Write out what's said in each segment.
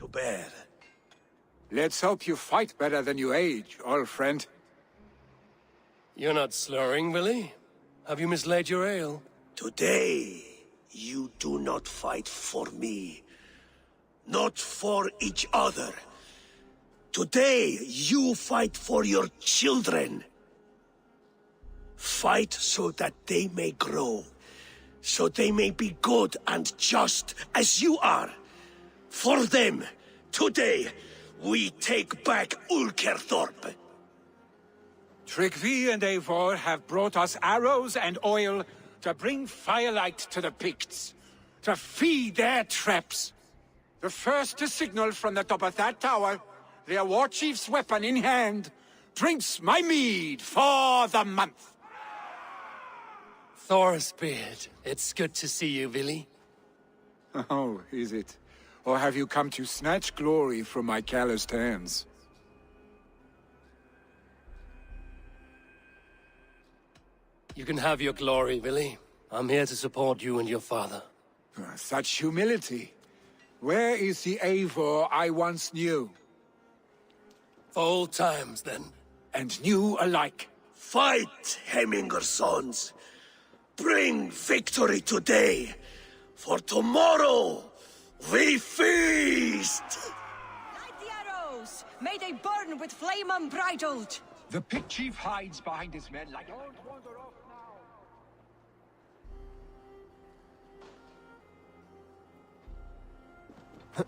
to bear. Let's hope you fight better than you age, old friend. You're not slurring, Willie? Have you mislaid your ale? Today, you do not fight for me. Not for each other. Today, you fight for your children. Fight so that they may grow. So they may be good and just as you are. For them, today, we take back Ulkerthorpe. Tryggvi and Eivor have brought us arrows and oil to bring firelight to the Picts, to feed their traps. The first to signal from the top of that tower, their war chief's weapon in hand, drinks my mead for the month. Thorsbeard, it's good to see you, Willie. Oh, is it? Or have you come to snatch glory from my calloused hands? You can have your glory, Willie. I'm here to support you and your father. Such humility. Where is the Eivor I once knew? For old times, then. And new alike. Fight, Hemminger sons. Bring victory today. For tomorrow, we feast! Light the arrows! May they burn with flame unbridled! The pit chief hides behind his men like... Don't wander off now!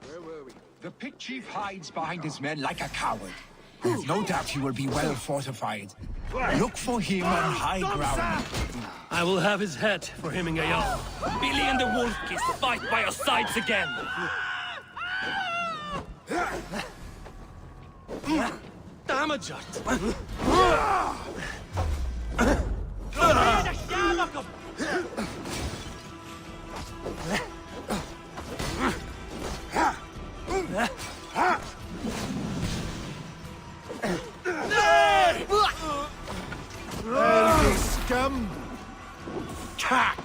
Where were we? The pit chief hides behind his men like a coward. I've no doubt he will be well fortified. Look for him on high ground. I will have his head for Hemminger. Billy and the Wolfkiss fight by your sides again! Damaged! Scum! Cack!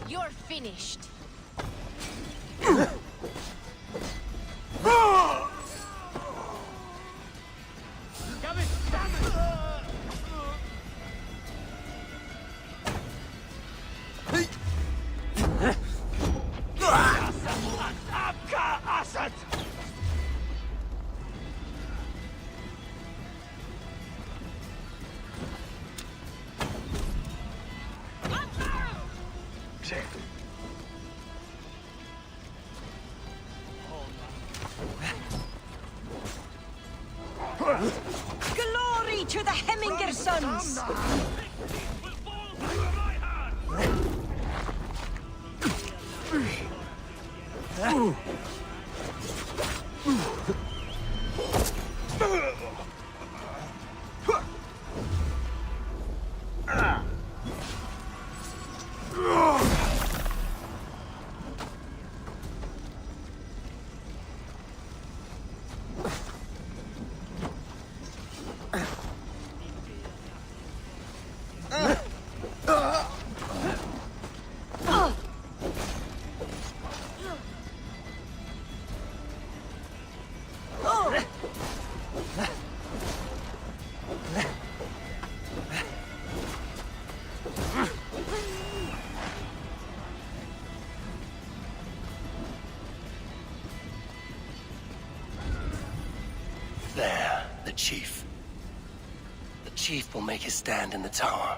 You're finished. Glory to the Hemminger sons! There, the chief. The chief will make his stand in the tower.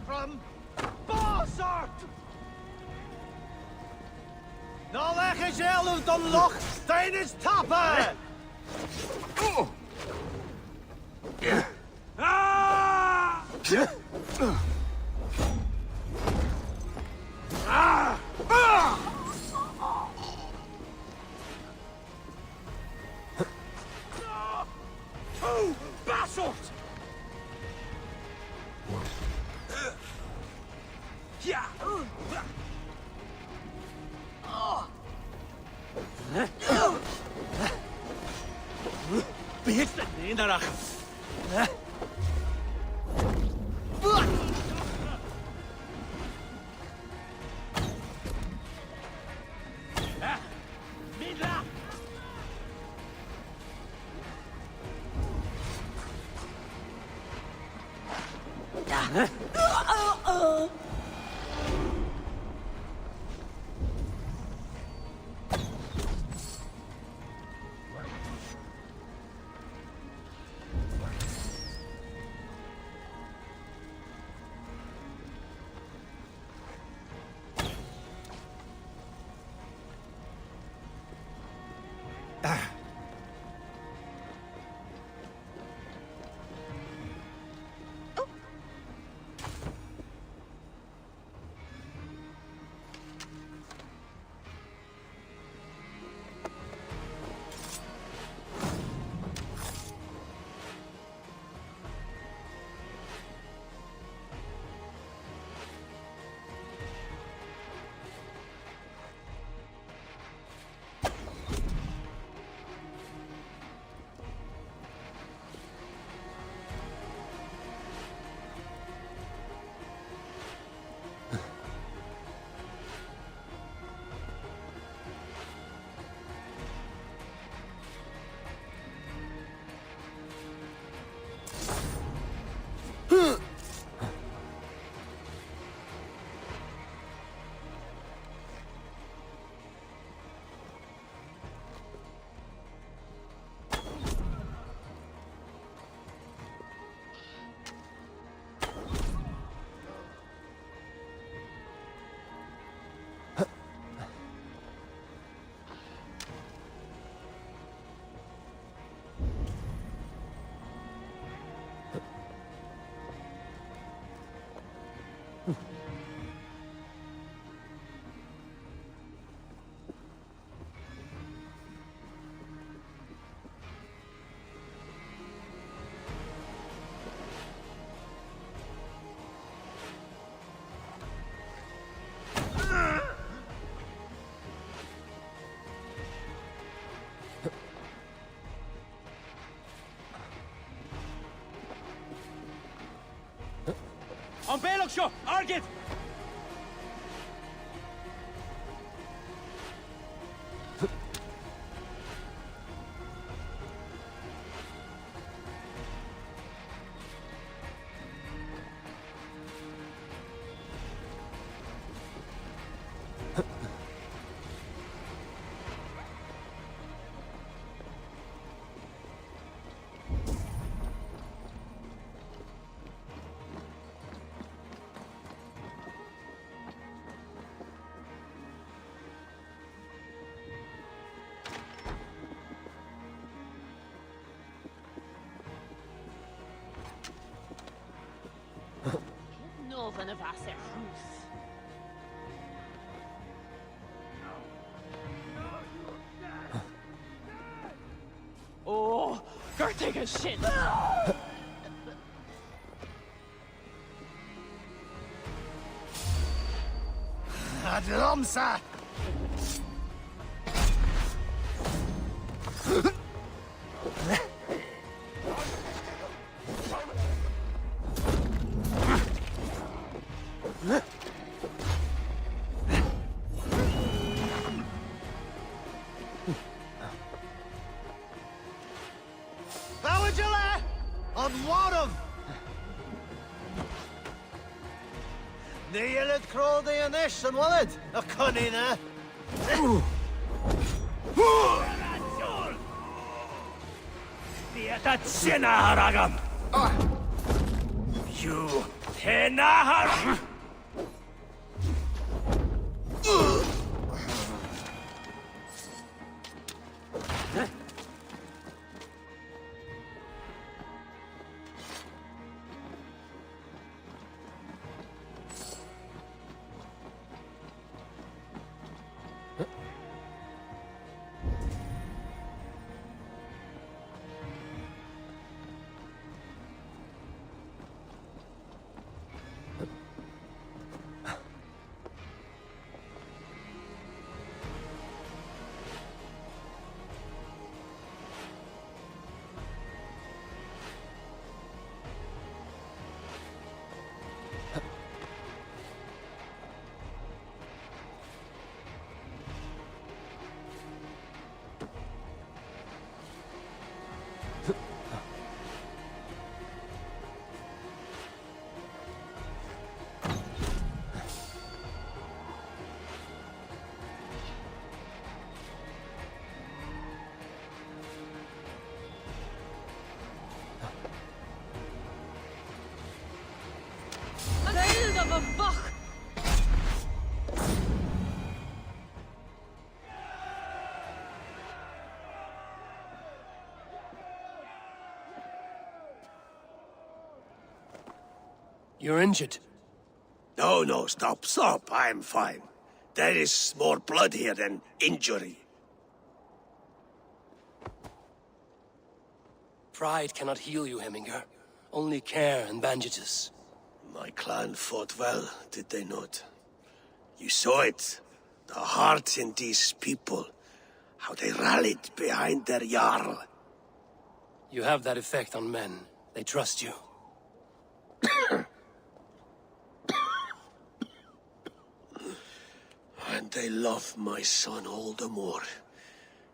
From Bossart! No leg is of the loch, stain is topper! Basalt! Yeah! Beheerst in de rug. On Belokşo, Argit! Van de Wasserfuß. Oh, go take a shit. Adlomsa! Neil het krode en ish and wallet. A cunning, You Tenahar! Of a buck! You're injured. No, stop. I'm fine. There is more blood here than injury. Pride cannot heal you, Heminger. Only care and bandages. My clan fought well, did they not? You saw it. The heart in these people. How they rallied behind their Jarl. You have that effect on men. They trust you. And they love my son all the more.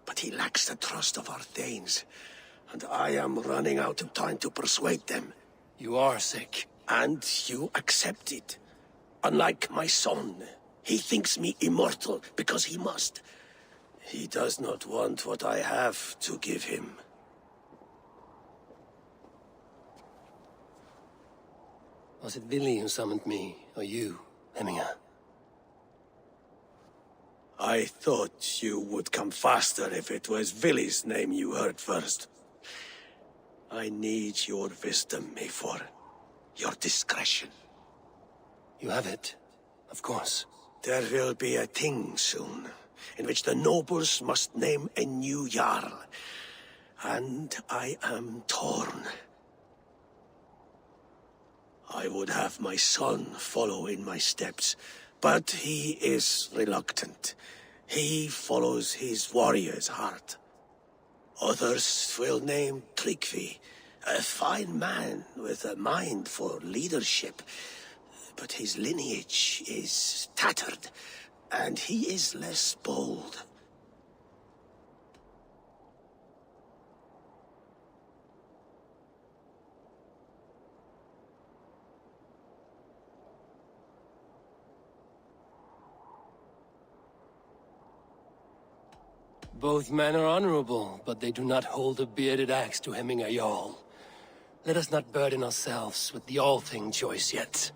But he lacks the trust of our Thanes. And I am running out of time to persuade them. You are sick. And you accept it. Unlike my son, he thinks me immortal because he must. He does not want what I have to give him. Was it Willy who summoned me, or you, Heminger? I thought you would come faster if it was Willy's name you heard first. I need your wisdom, Eivor. Your discretion. You have it, of course. There will be a thing soon, in which the nobles must name a new Jarl. And I am torn. I would have my son follow in my steps, but he is reluctant. He follows his warrior's heart. Others will name Tryggvi, a fine man with a mind for leadership. But his lineage is tattered, and he is less bold. Both men are honorable, but they do not hold a bearded axe to Heminger Jarl. Let us not burden ourselves with the all-thing choice yet.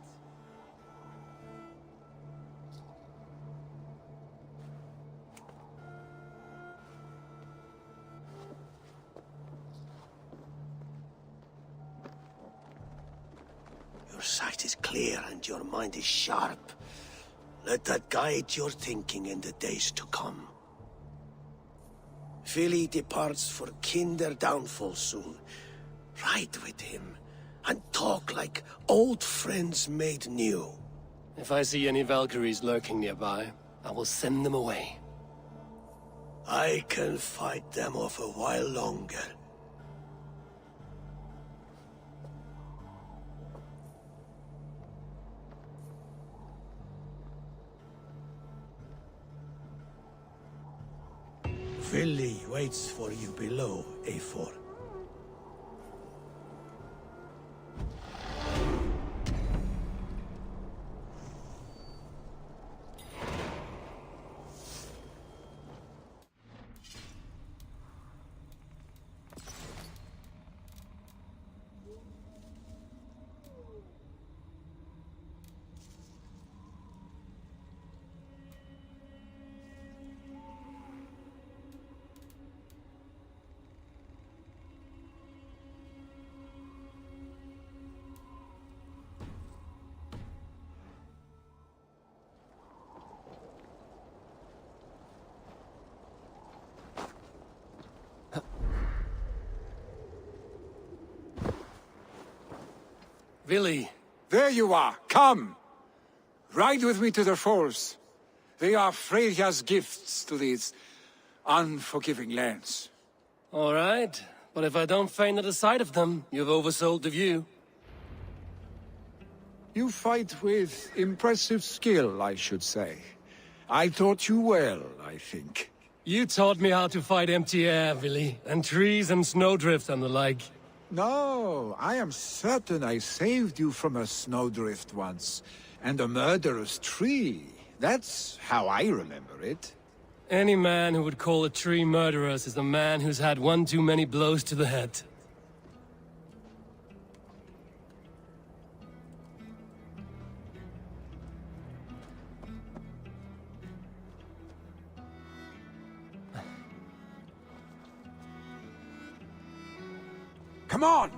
Your sight is clear and your mind is sharp. Let that guide your thinking in the days to come. Willy departs for kinder downfall soon. Ride with him, and talk like old friends made new. If I see any Valkyries lurking nearby, I will send them away. I can fight them off a while longer. Willy waits for you below, Eivor. Willy. There you are. Come. Ride with me to the falls. They are Freya's gifts to these unforgiving lands. All right, but if I don't faint at the sight of them, you've oversold the view. You fight with impressive skill, I should say. I taught you well, I think. You taught me how to fight empty air, Willy, and trees and snowdrift and the like. No, I am certain I saved you from a snowdrift once, and a murderous tree. That's how I remember it. Any man who would call a tree murderous is a man who's had one too many blows to the head. Come on!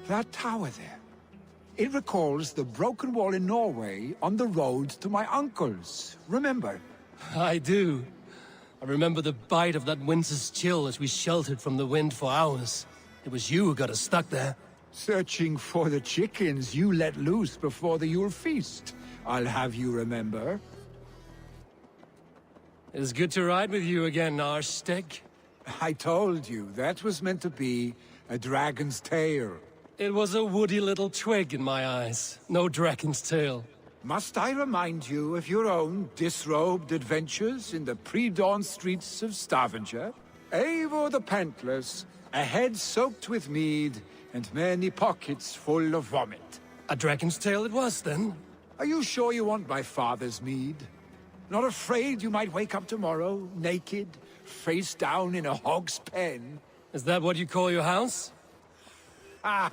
That tower there. It recalls the broken wall in Norway on the road to my uncle's. Remember? I do. I remember the bite of that winter's chill as we sheltered from the wind for hours. It was you who got us stuck there. Searching for the chickens you let loose before the Yule feast. I'll have you remember. It is good to ride with you again, Arstick. I told you, that was meant to be a dragon's tail. It was a woody little twig in my eyes. No dragon's tail. Must I remind you of your own disrobed adventures in the pre-dawn streets of Stavanger? Eivor the Pantless, a head soaked with mead, and many pockets full of vomit. A dragon's tail it was, then? Are you sure you want my father's mead? Not afraid you might wake up tomorrow, naked, face down in a hog's pen? Is that what you call your house? Ah!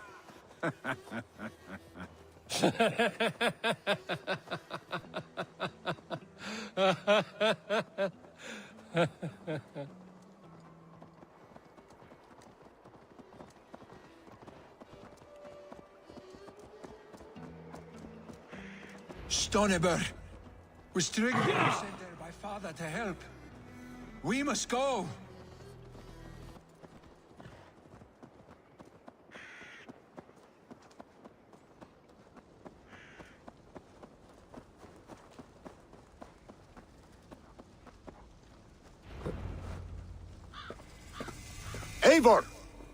Stoneber was sent there by father to help. We must go. Eivor!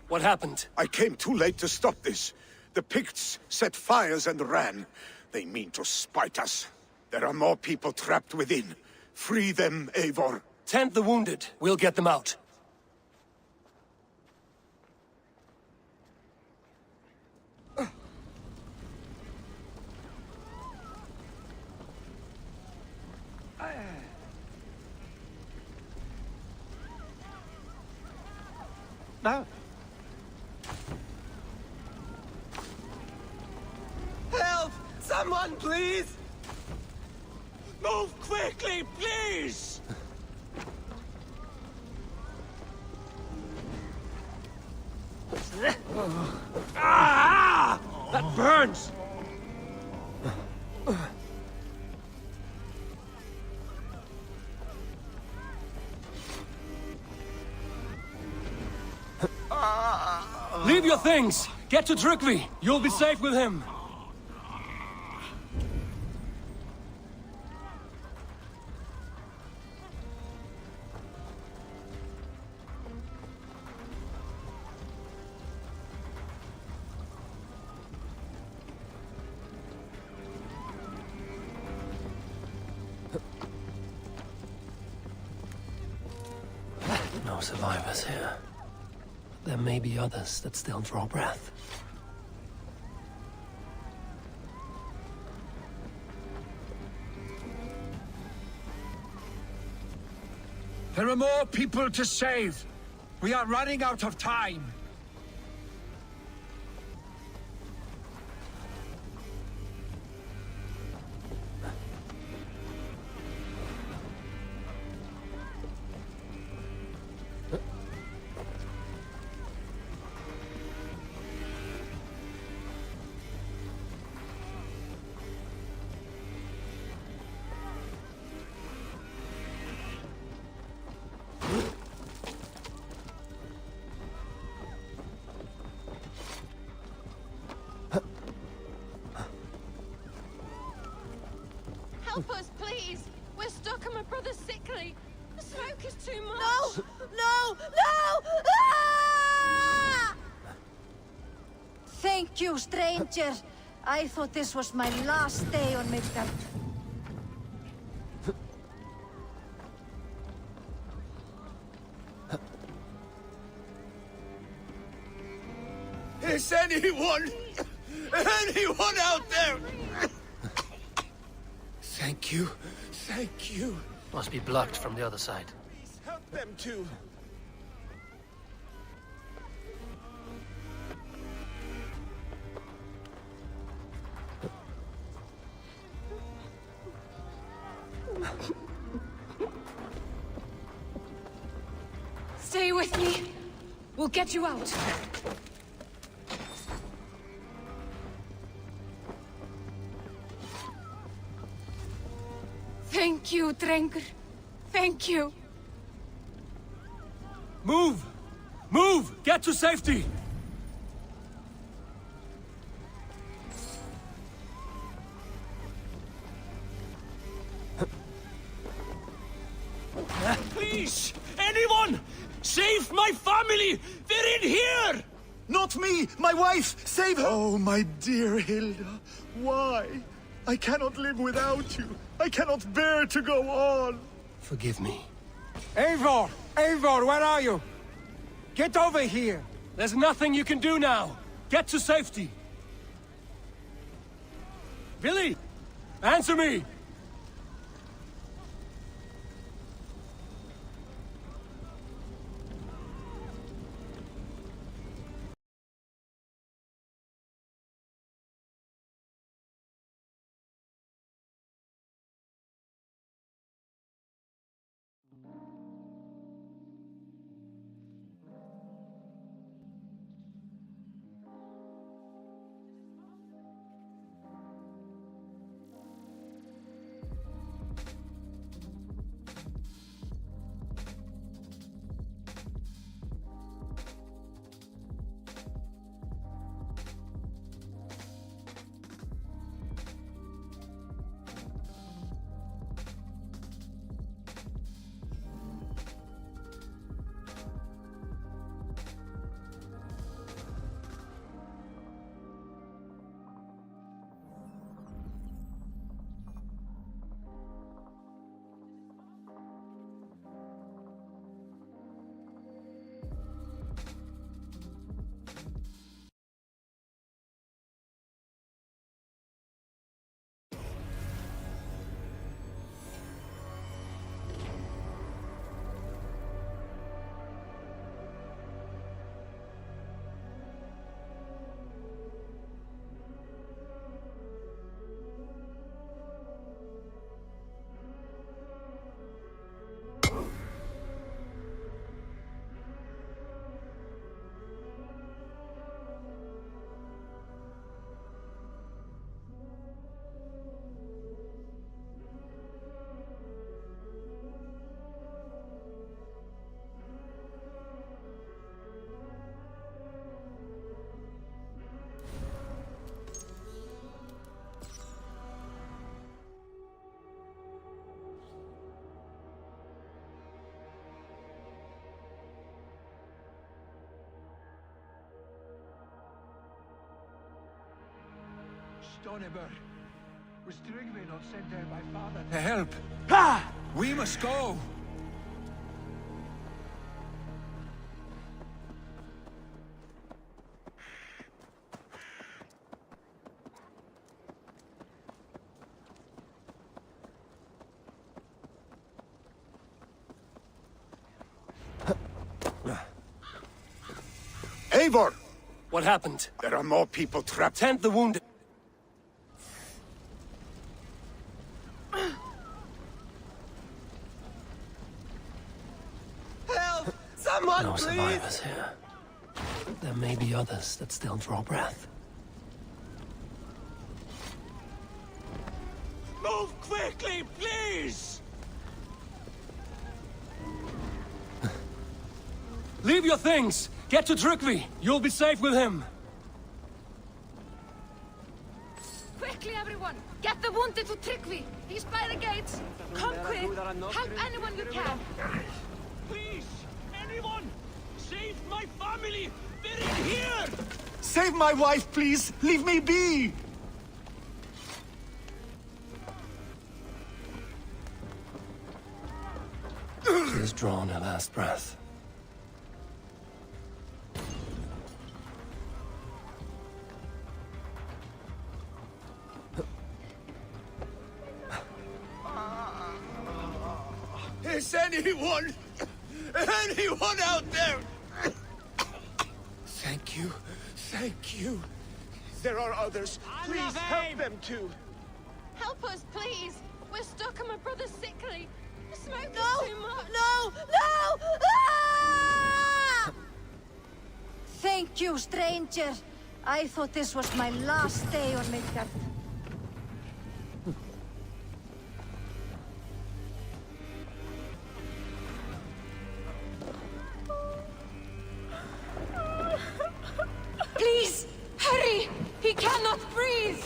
What happened? I came too late to stop this. The Picts set fires and ran. They mean to spite us. There are more people trapped within. Free them, Eivor. Tend the wounded. We'll get them out. No. Help! Someone, please! Move quickly, please! Ah! That burns! Leave your things! Get to Tryggvi! You'll be safe with him! No survivors here. There may be others that still draw breath. There are more people to save. We are running out of time. Help us, please! We're stuck and my brother's sickly. The smoke is too much. No! No! No! Ah! Thank you, stranger. I thought this was my last day on Midgard. Is anyone out there? Thank you. Thank you. Must be blocked from the other side. Help them too. Stay with me. We'll get you out. Thank you, Drengur. Thank you. Move! Move! Get to safety! Please! Anyone! Save my family! They're in here! Not me! My wife! Save her! Oh, my dear Hilda. Why? I cannot live without you. I cannot bear to go on. Forgive me. Eivor! Eivor, where are you? Get over here! There's nothing you can do now! Get to safety! Billy! Answer me! Stoneberg. Was Tryggvi not sent there by father to help? Ah! We must go! Eivor! What happened? There are more people trapped. Tend the wounded. Help! Someone, No please! survivors here. There may be others that still draw breath. Move quickly, please! Leave your things! Get to Tryggvi! You'll be safe with him! Quickly, everyone! Get the wounded to Tryggvi. He's by the gates. Come quick. Help anyone you can. Please, anyone! Save my family! They're in here! Save my wife, please! Leave me be! She has drawn her last breath. Is anyone out there? Thank you. Thank you. There are others. Please help them too. Help us, please. We're stuck and my brother's sickly. The smoke is too much. No! Ah! Thank you, stranger. I thought this was my last day on Midgard. Please, hurry! He cannot breathe!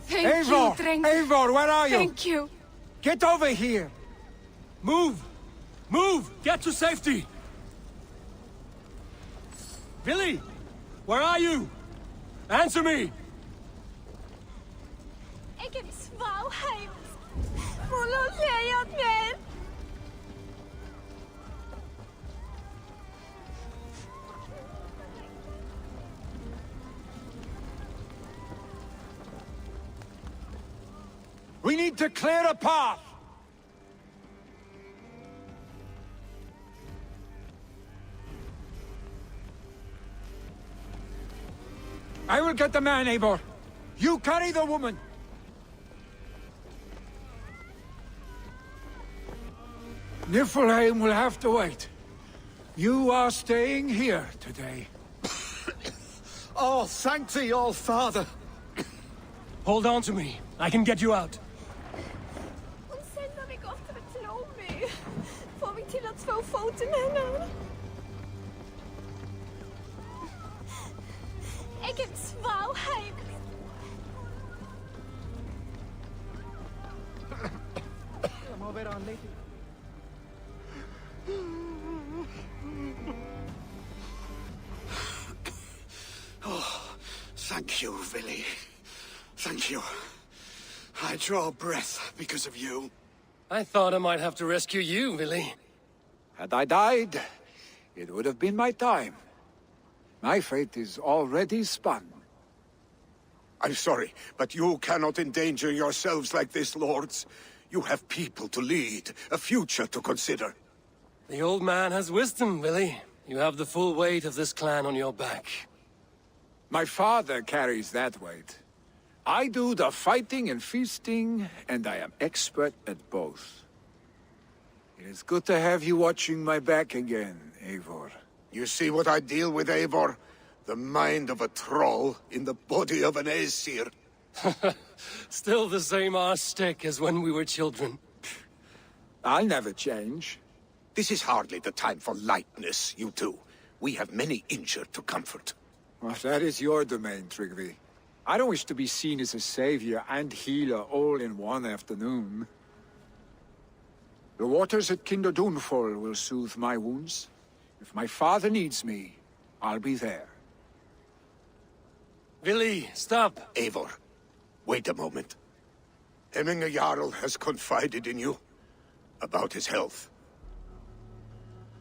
Thank you, Drink. Eivor, where are you? Thank you. Get over here! Move! Move! Get to safety! Billy! Where are you? Answer me! Ik heb zwaarheid. Hvordan ser jeg med? We need to clear a path! I will get the man, Eivor. You carry the woman. Niflheim will have to wait. You are staying here today. Oh, thank thee, all father! Hold on to me. I can get you out. Hun sender mig ofte at slå mig. Får mig til at två foten henne. Ik heb zwaarheid. Jeg må være anlægget. Oh, thank you, Willy. Thank you. I draw breath because of you. I thought I might have to rescue you, Billy. Had I died, it would have been my time. My fate is already spun. I'm sorry, but you cannot endanger yourselves like this, lords. You have people to lead, a future to consider. The old man has wisdom, Billy. You have the full weight of this clan on your back. My father carries that weight. I do the fighting and feasting, and I am expert at both. It is good to have you watching my back again, Eivor. You see what I deal with, Eivor? The mind of a troll in the body of an Aesir. Still the same arse stick as when we were children. I'll never change. This is hardly the time for lightness, you two. We have many injured to comfort. Well, that is your domain, Tryggvi. I don't wish to be seen as a savior and healer all in one afternoon. The waters at Kinderdunfall will soothe my wounds. If my father needs me, I'll be there. Billy, stop! Eivor, wait a moment. Hemminger Jarl has confided in you about his health.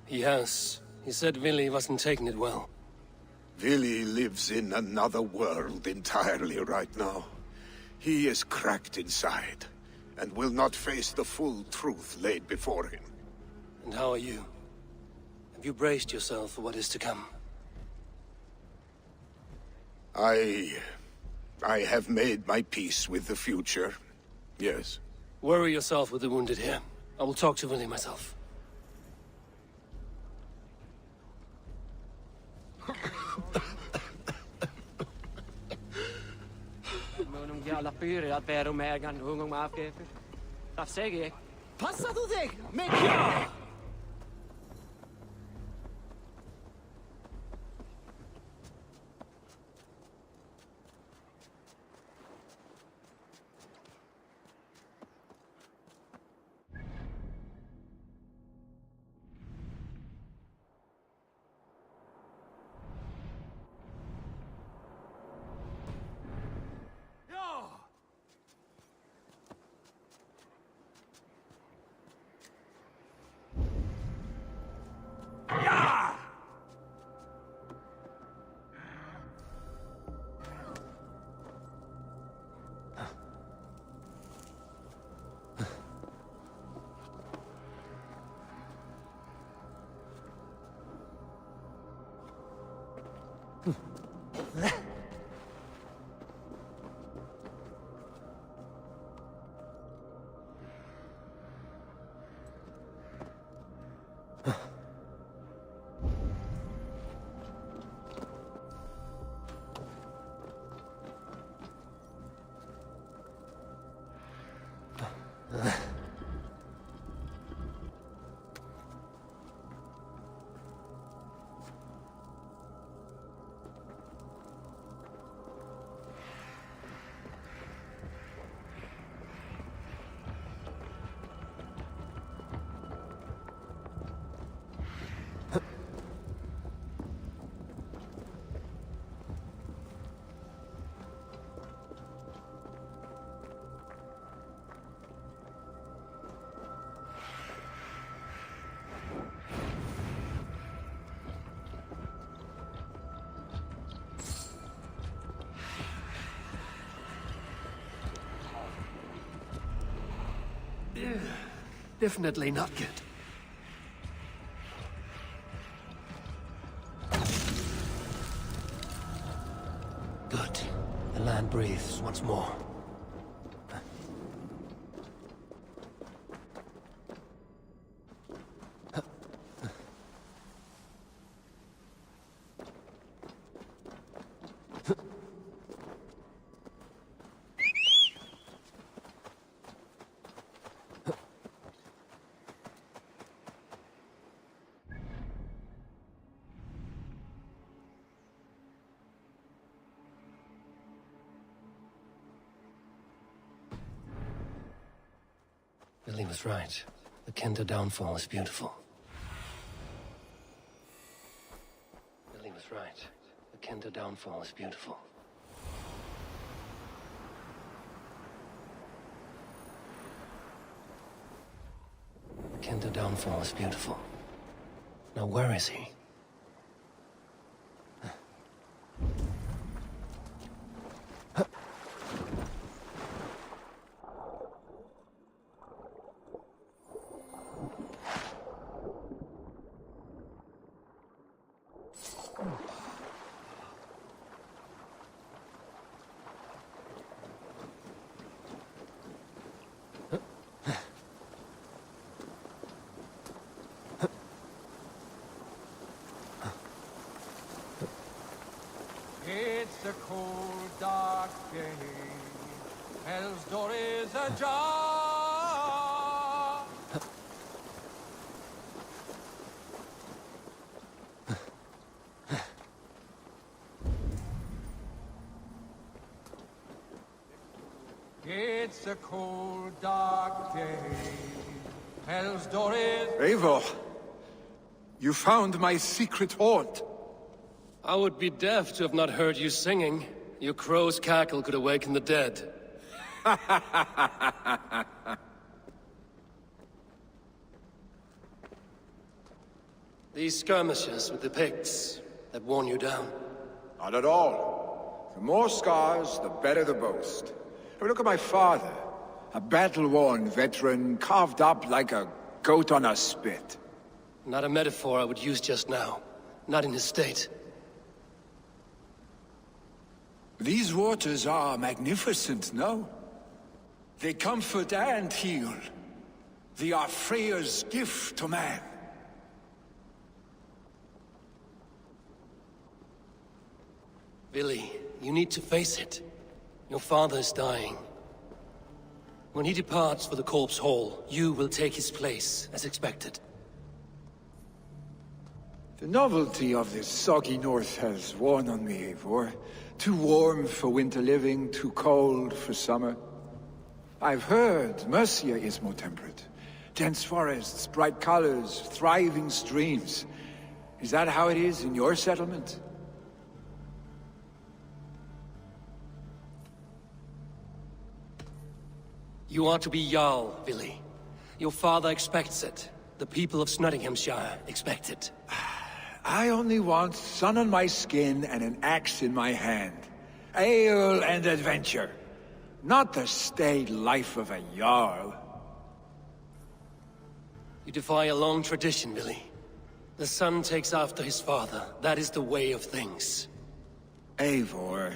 He has. He said Billy wasn't taking it well. Willy lives in another world entirely right now. He is cracked inside, and will not face the full truth laid before him. And how are you? Have you braced yourself for what is to come? I have made my peace with the future, yes. Worry yourself with the wounded here. I will talk to Willy myself. Passer du dich mit ja? Definitely not good. Good. The land breathes once more. Billy was right. The Kenda downfall is beautiful. Billy was right. The Kenda downfall is beautiful. The Kenda downfall is beautiful. Now where is he? It's a cold, dark day. Hell's door is ajar. It's a cold, dark day. Hell's door is... Eivor, you found my secret haunt. I would be deaf to have not heard you singing. Your crow's cackle could awaken the dead. These skirmishes with the Picts that worn you down. Not at all. The more scars, the better the boast. Have a look at my father. A battle-worn veteran, carved up like a goat on a spit. Not a metaphor I would use just now. Not in his state. These waters are magnificent, no? They comfort and heal. They are Freya's gift to man. Billy, you need to face it. Your father is dying. When he departs for the Corpse Hall, you will take his place, as expected. The novelty of this soggy north has worn on me, Eivor. Too warm for winter living, too cold for summer. I've heard Mercia is more temperate. Dense forests, bright colors, thriving streams. Is that how it is in your settlement? You are to be Jarl, Billy. Your father expects it. The people of Nottinghamshire expect it. I only want sun on my skin and an axe in my hand. Ale and adventure. Not the staid life of a Jarl. You defy a long tradition, Billy. The son takes after his father. That is the way of things. Eivor.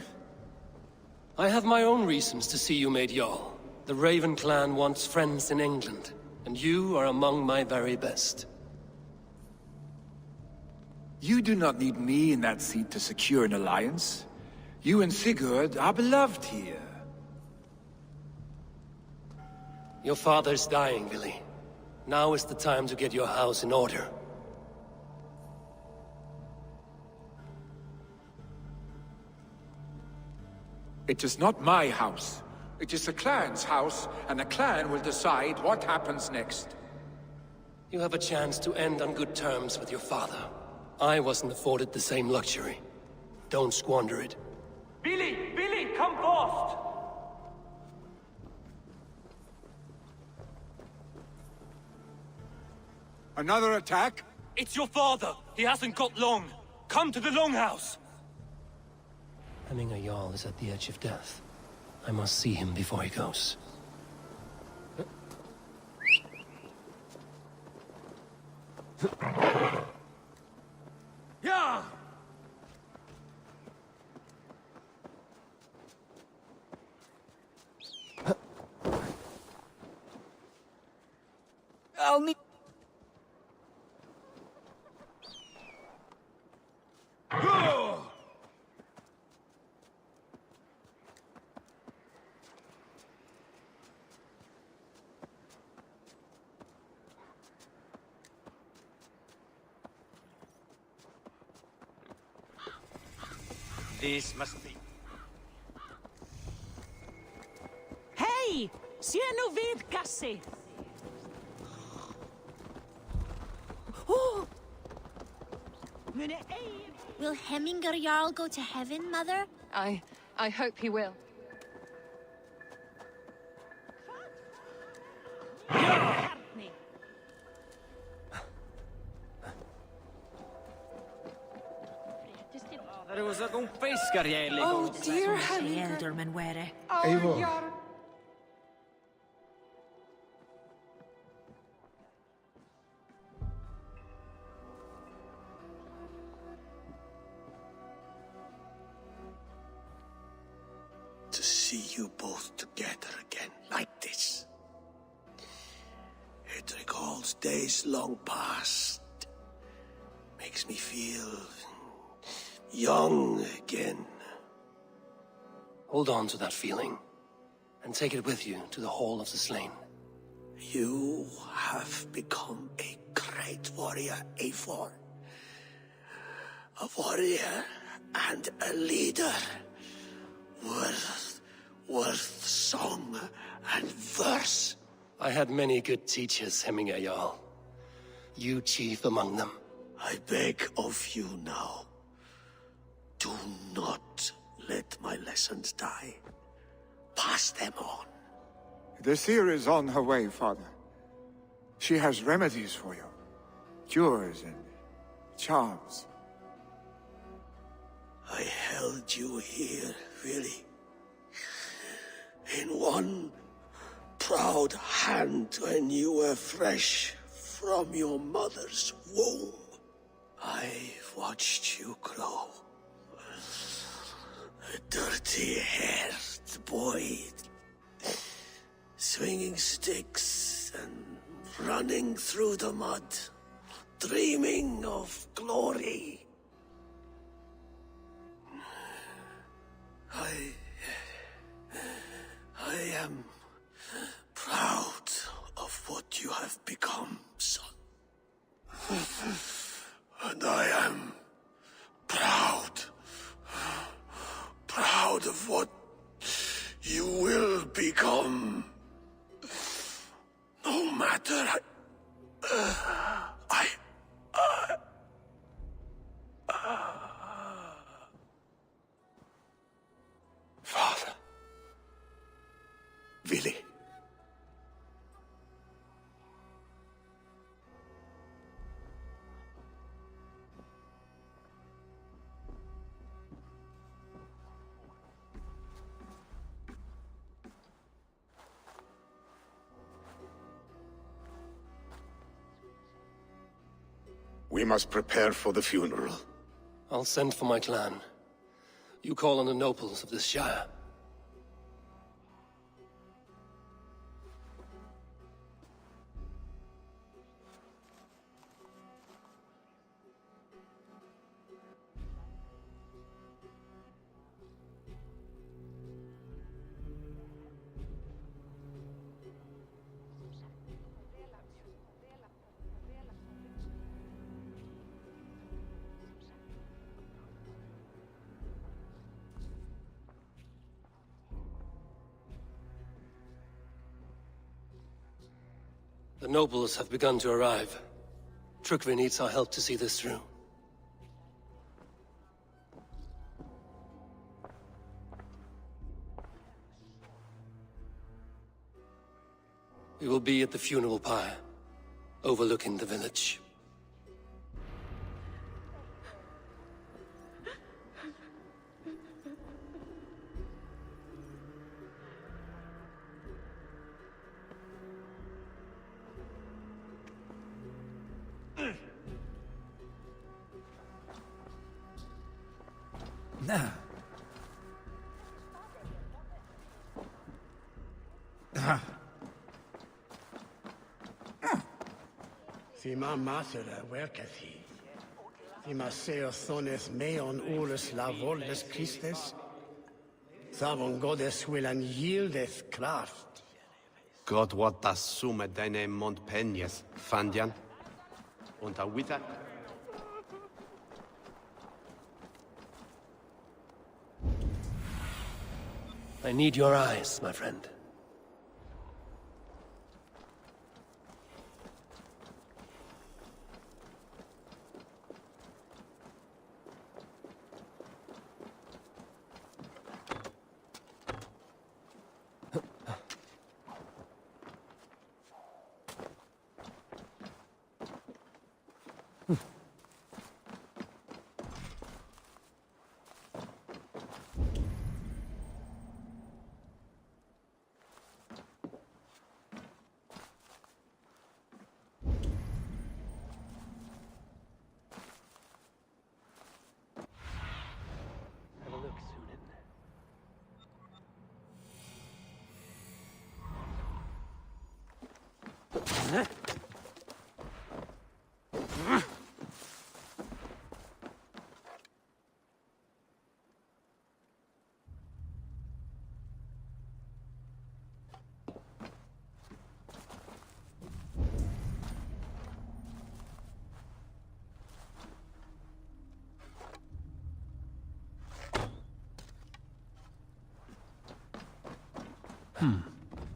I have my own reasons to see you made Jarl. The Raven clan wants friends in England, and you are among my very best. You do not need me in that seat to secure an alliance. You and Sigurd are beloved here. Your father's dying, Billy. Now is the time to get your house in order. It is not my house. It is the clan's house, and the clan will decide what happens next. You have a chance to end on good terms with your father. I wasn't afforded the same luxury. Don't squander it. Billy! Billy, come fast! Another attack? It's your father! He hasn't got long! Come to the Longhouse! Hemming a Jarl is at the edge of death. I must see him before he goes. Yeah! I'll need... This must be... Hej! Ser nu vid, Gassi! Will Hemminger Jarl go to heaven, Mother? I hope he will. Oh, dear Hemminger. Eivor. To see you both together again like this. It recalls days long past. Makes me feel young again. Hold on to that feeling, and take it with you to the Hall of the Slain. You have become a great warrior, Eivor. A warrior and a leader. Worth song and verse. I had many good teachers, Hemminger Jarl. You chief among them. I beg of you now, do not let my lessons die. Pass them on. The seer is on her way, Father. She has remedies for you. Cures and charms. I held you here, really. In one proud hand when you were fresh from your mother's womb. I've watched you grow. A dirty-haired boy, swinging sticks and running through the mud, dreaming of glory. I am proud of what you have become, son. And I am proud of what you will become. No matter Father. Willy. We must prepare for the funeral. I'll send for my clan. You call on the nobles of this shire. The nobles have begun to arrive. Trukvi needs our help to see this through. We will be at the funeral pyre, overlooking the village. Fi ma mathera werketh he. Fi ma seo thoneth meon urus la voldes Christus. Thavon goddess will and yieldeth craft. God what das summe deine Mont Penjes, Fandian? Und a Witter? I need your eyes, my friend.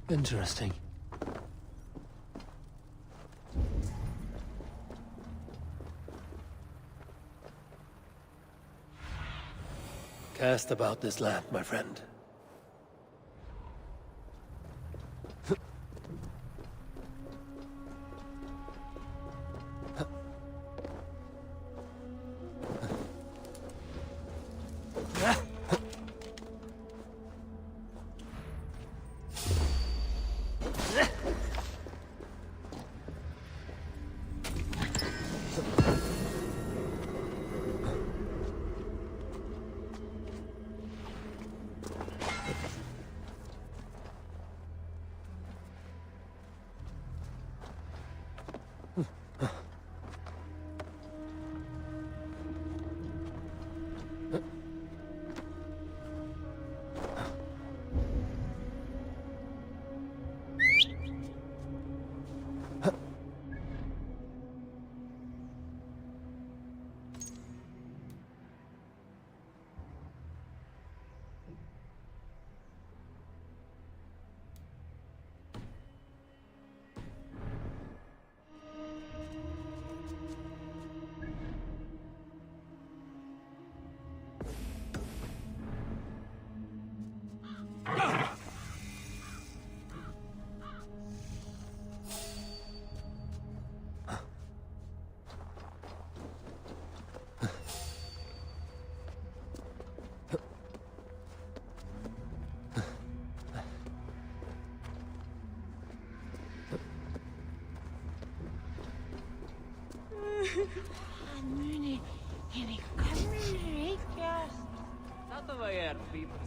Interesting. Cast about this land, my friend.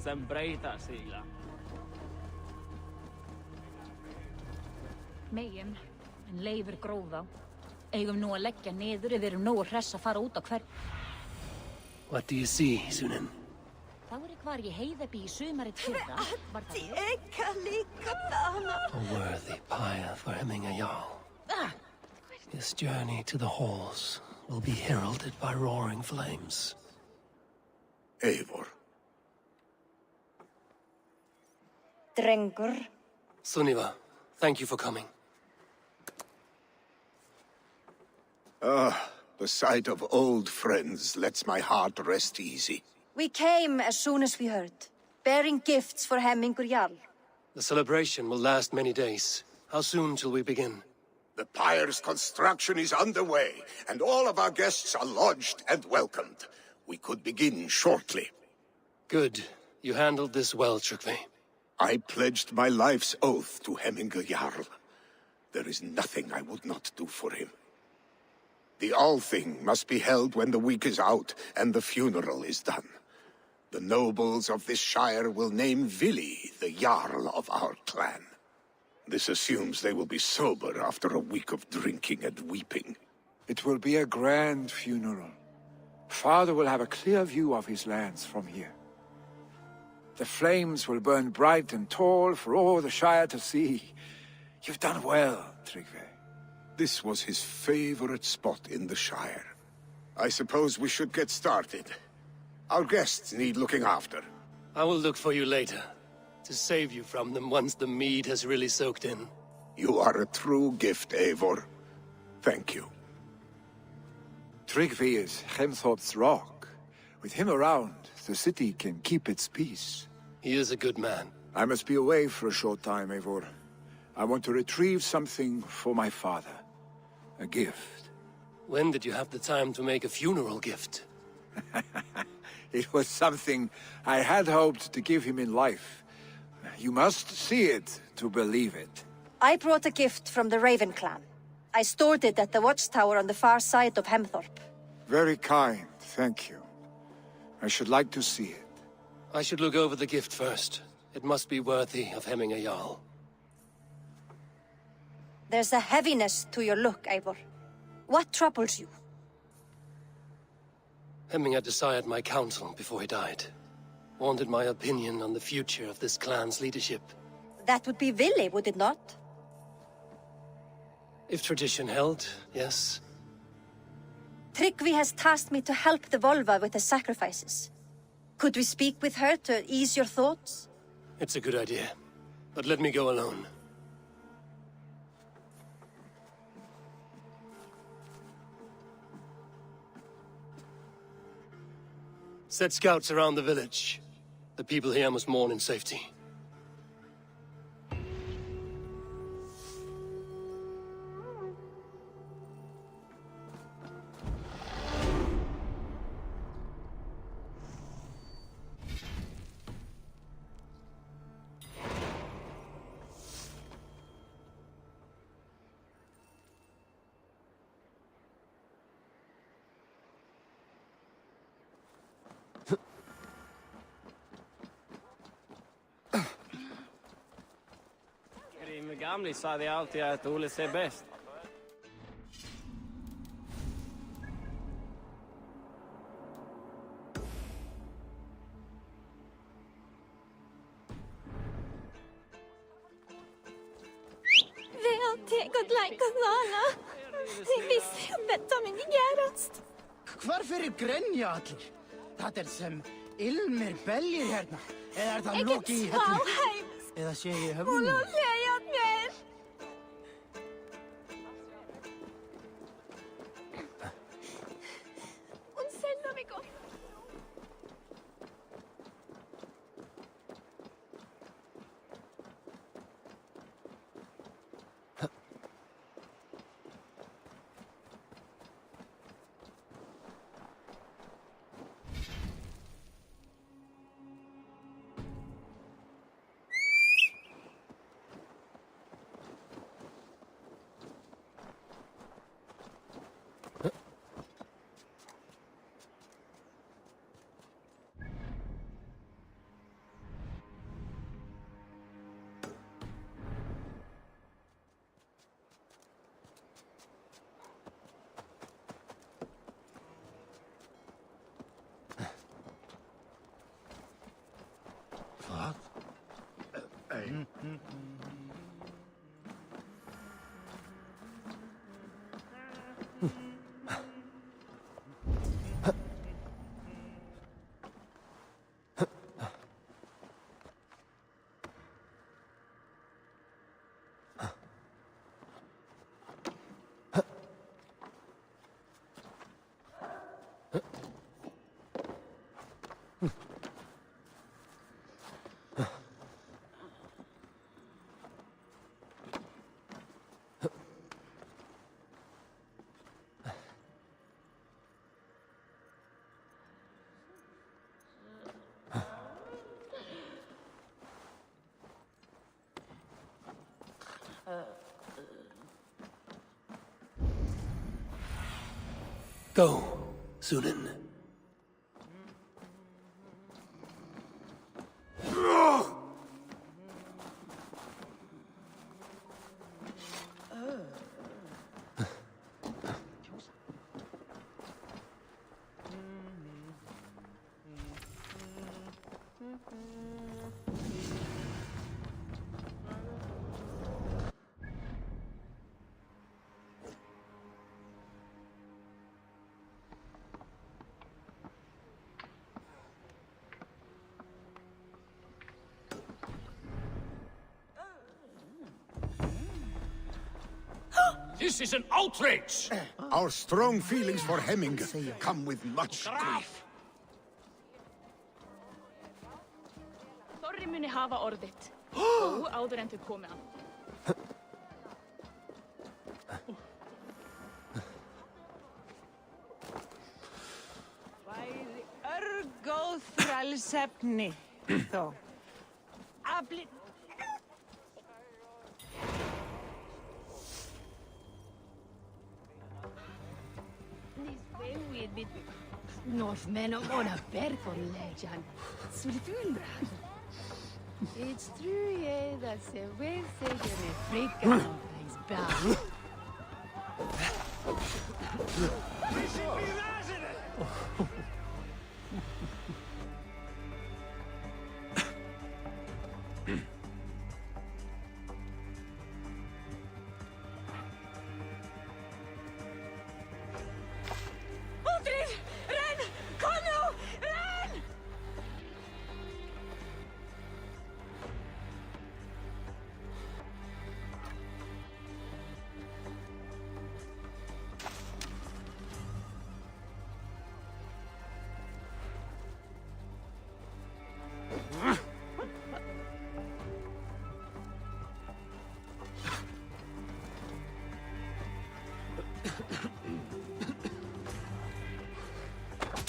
Sen breyta sila. Megin, en leifur gróða. Eigum nú að leggja niður ef við erum nógu hress að fara út á hvern. What do you see, Sunan? Þá hvar ég heiðabi í sumarið fyrra. A worthy pyre for hemming a jarl. His journey to the halls will be heralded by roaring flames. Eivor. Drengur. Sunniva, thank you for coming. The sight of old friends lets my heart rest easy. We came as soon as we heard, bearing gifts for Hemmingur Jarl. The celebration will last many days. How soon shall we begin? The pyre's construction is underway, and all of our guests are lodged and welcomed. We could begin shortly. Good. You handled this well, Tryggvi. I pledged my life's oath to Hemmingur Jarl. There is nothing I would not do for him. The Althing must be held when the week is out and the funeral is done. The nobles of this shire will name Vili the Jarl of our clan. This assumes they will be sober after a week of drinking and weeping. It will be a grand funeral. Father will have a clear view of his lands from here. The flames will burn bright and tall for all the shire to see. You've done well, Tryggvi. This was his favorite spot in the shire. I suppose we should get started. Our guests need looking after. I will look for you later, to save you from them once the mead has really soaked in. You are a true gift, Eivor. Thank you. Tryggvi is Hemthorpe's rock. With him around, the city can keep its peace. He is a good man. I must be away for a short time, Eivor. I want to retrieve something for my father. A gift. When did you have the time to make a funeral gift? It was something I had hoped to give him in life. You must see it to believe it. I brought a gift from the Raven clan. I stored it at the watchtower on the far side of Hemthorpe. Very kind, thank you. I should like to see it. I should look over the gift first. It must be worthy of hemming a jarl. There's a heaviness to your look, Eivor. What troubles you? Hemming had desired my counsel before he died. Wanted my opinion on the future of this clan's leadership. That would be Vili, would it not? If tradition held, yes. Tryggvi has tasked me to help the Volva with the sacrifices. Could we speak with her to ease your thoughts? It's a good idea. But let me go alone. Set scouts around the village. The people here must mourn in safety. Gamli sa de alltid att Ole ser bäst. Veltegod laikadana. Vissi vettamin gerast. Hvorfor grenja allir? Það sem ilmir beljir hérna. Eða það loki í hellu? Eða sé ég höfnum? Hún segja mér. Hún senda mig gott. Go, Sunan. This is an outrage! Our strong feelings for Hemming come with much grief. Þorri muni hafa orðitt. Ó, áður en þau komi að. Væri örgóð frelsefni, þó. Afli... Northmen on a Berkon legend. It's true, yeah, that's a way to say you're a freak out his back.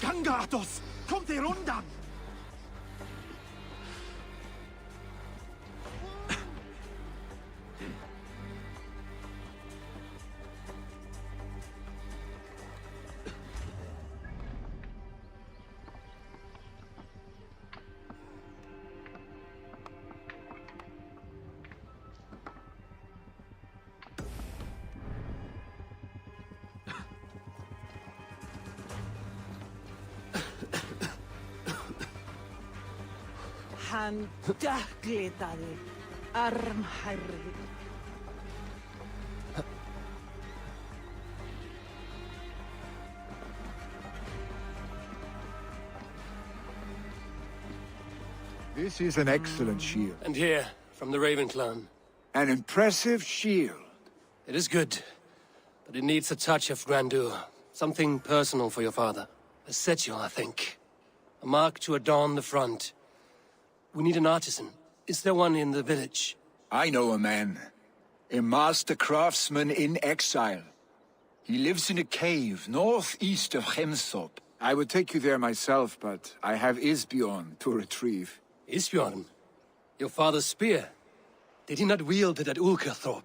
Gangatos! Kommt ihr undan! Hann dökklitaði, armhærði. This is an excellent shield. And here, from the Raven clan. An impressive shield. It is good, but it needs a touch of grandeur. Something personal for your father. A setule, I think. A mark to adorn the front. We need an artisan. Is there one in the village? I know a man. A master craftsman in exile. He lives in a cave northeast of Hemthorp. I would take you there myself, but I have Isbjorn to retrieve. Isbjorn? Your father's spear? Did he not wield it at Ulkerthorp?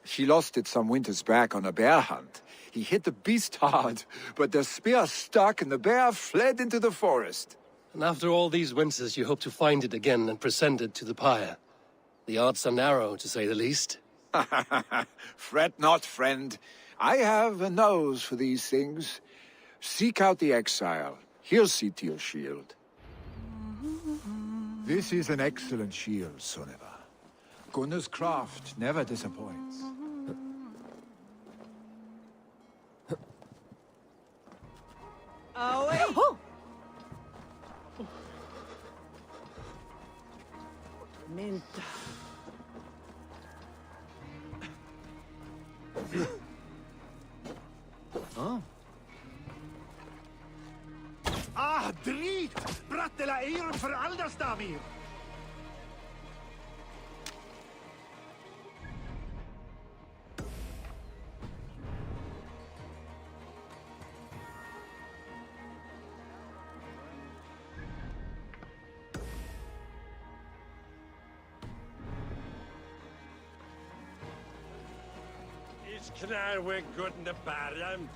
He lost it some winters back on a bear hunt. He hit the beast hard, but the spear stuck and the bear fled into the forest. And after all these winters, you hope to find it again and present it to the pyre. The odds are narrow, to say the least. Fret not, friend. I have a nose for these things. Seek out the exile. He'll see to your shield. This is an excellent shield, Soneva. Gunnar's craft never disappoints. Oh, Minta. Ah, drit! Bratte la AERO för Aldersdamir! It's knar we're good in the bottom.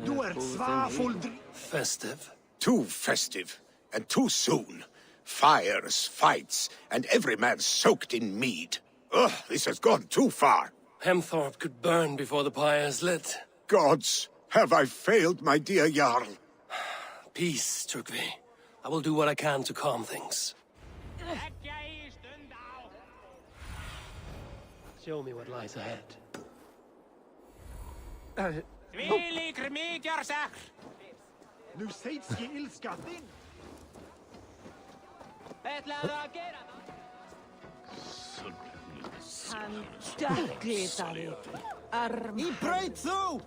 Du svafull. Festive. Too festive, and too soon. Fires, fights, and every man soaked in mead. Ugh, this has gone too far. Hemthorpe could burn before the pyre is lit. Gods, have I failed my dear Jarl? Peace, Trygve. I will do what I can to calm things. Show me what lies ahead. Nu sägs ge ilskating. Han döglitade. Arm. He prayed through!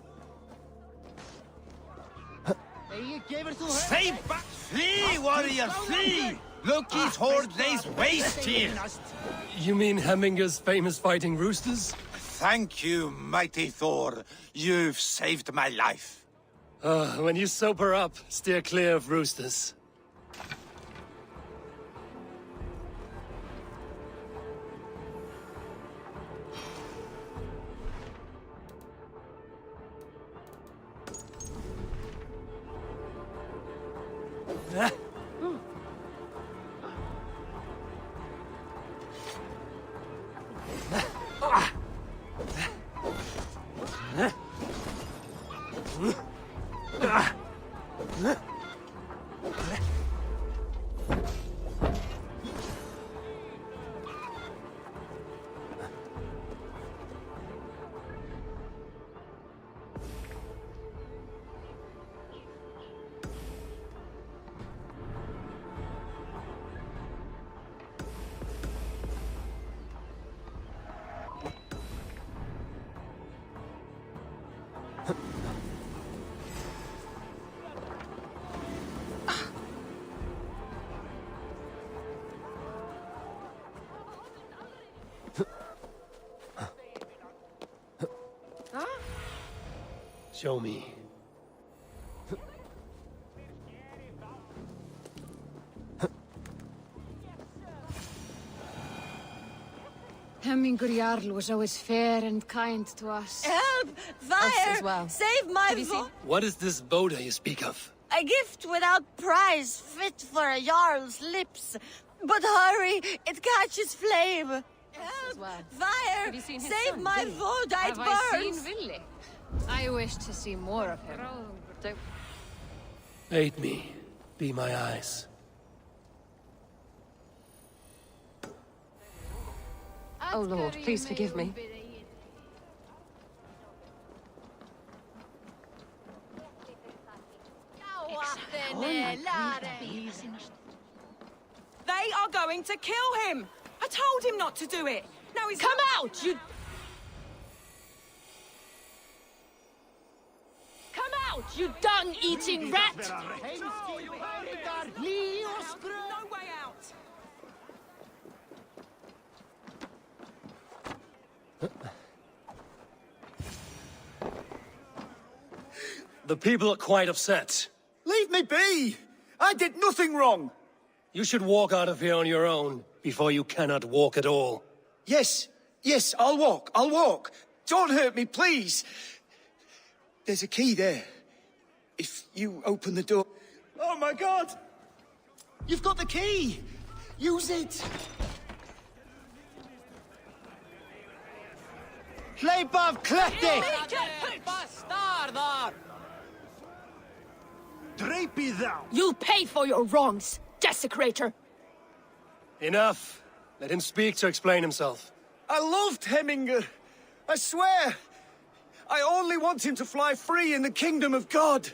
Stay back! Flee, warrior, flee! Loki's horde lays waste here! You mean Hemminger's famous fighting roosters? Thank you, mighty Thor. You've saved my life. When you sober up, steer clear of roosters. Show me. Hemmingur Jarl was always fair and kind to us. Help! Fire! Us as well. Save my What is this Boda you speak of? A gift without price, fit for a Jarl's lips. But hurry, it catches flame. Help! Fire! Have you seen his Save son, my Willy? food, it Have I burns! seen Willy? I wish to see more of him. Aid me. Be my eyes. Oh Lord, please forgive me. They are going to kill him! I told him not to do it! Now he's— Come out, you... Come out, you dung-eating rat! No way out! The people are quite upset. Leave me be! I did nothing wrong! You should walk out of here on your own, before you cannot walk at all. Yes, I'll walk. Don't hurt me, please. There's a key there. If you open the door... Oh my God! You've got the key! Use it! Kleipaf kletti! Drapey thou! You'll pay for your wrongs, desecrator! Enough. Let him speak to explain himself. I loved Hemminger. I swear. I only want him to fly free in the kingdom of God.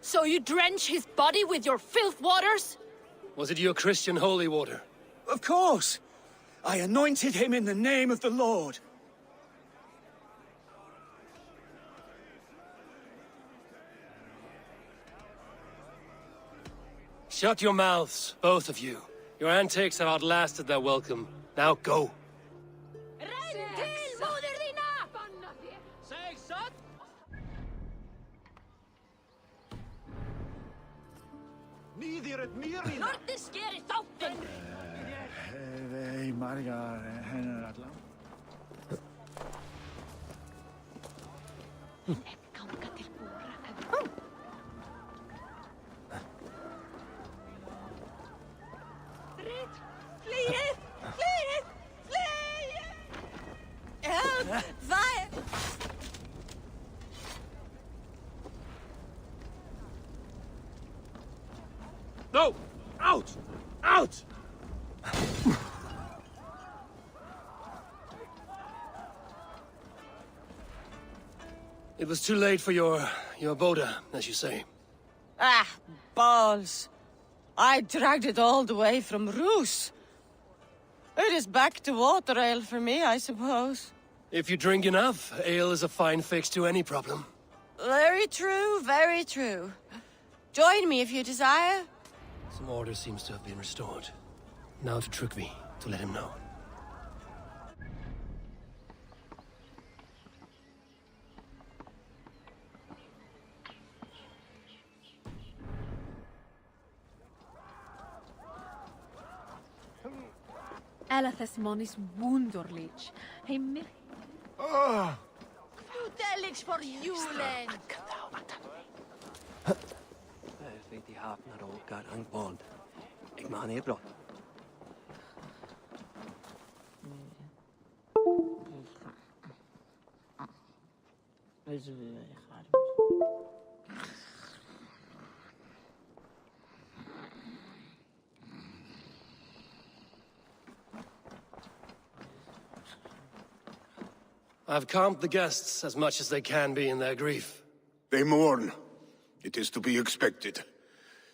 So you drench his body with your filth waters? Was it your Christian holy water? Of course. I anointed him in the name of the Lord. Shut your mouths, both of you. Your antics have outlasted their welcome. Now go. Hey, Margar, hennar allan. Ganga til búra. No! Out! Out! It was too late for your boda, as you say. Ah, balls. I dragged it all the way from Roos. It is back to water ale for me, I suppose. If you drink enough, ale is a fine fix to any problem. Very true, very true. Join me if you desire. Some order seems to have been restored. Now to Trygve, to let him know. Elathes monis wunderlich. Hey, mir. Udelig for julen. Weet die haap naar elkaar aangebond. Ik mag niet brood. I've calmed the guests as much as they can be in their grief. They mourn. It is to be expected.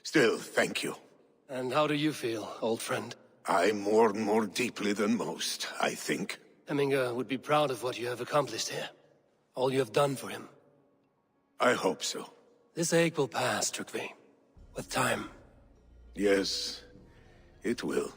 Still, thank you. And how do you feel, old friend? I mourn more deeply than most, I think. Hemminger would be proud of what you have accomplished here. All you have done for him. I hope so. This ache will pass, Trygve. With time. Yes, it will.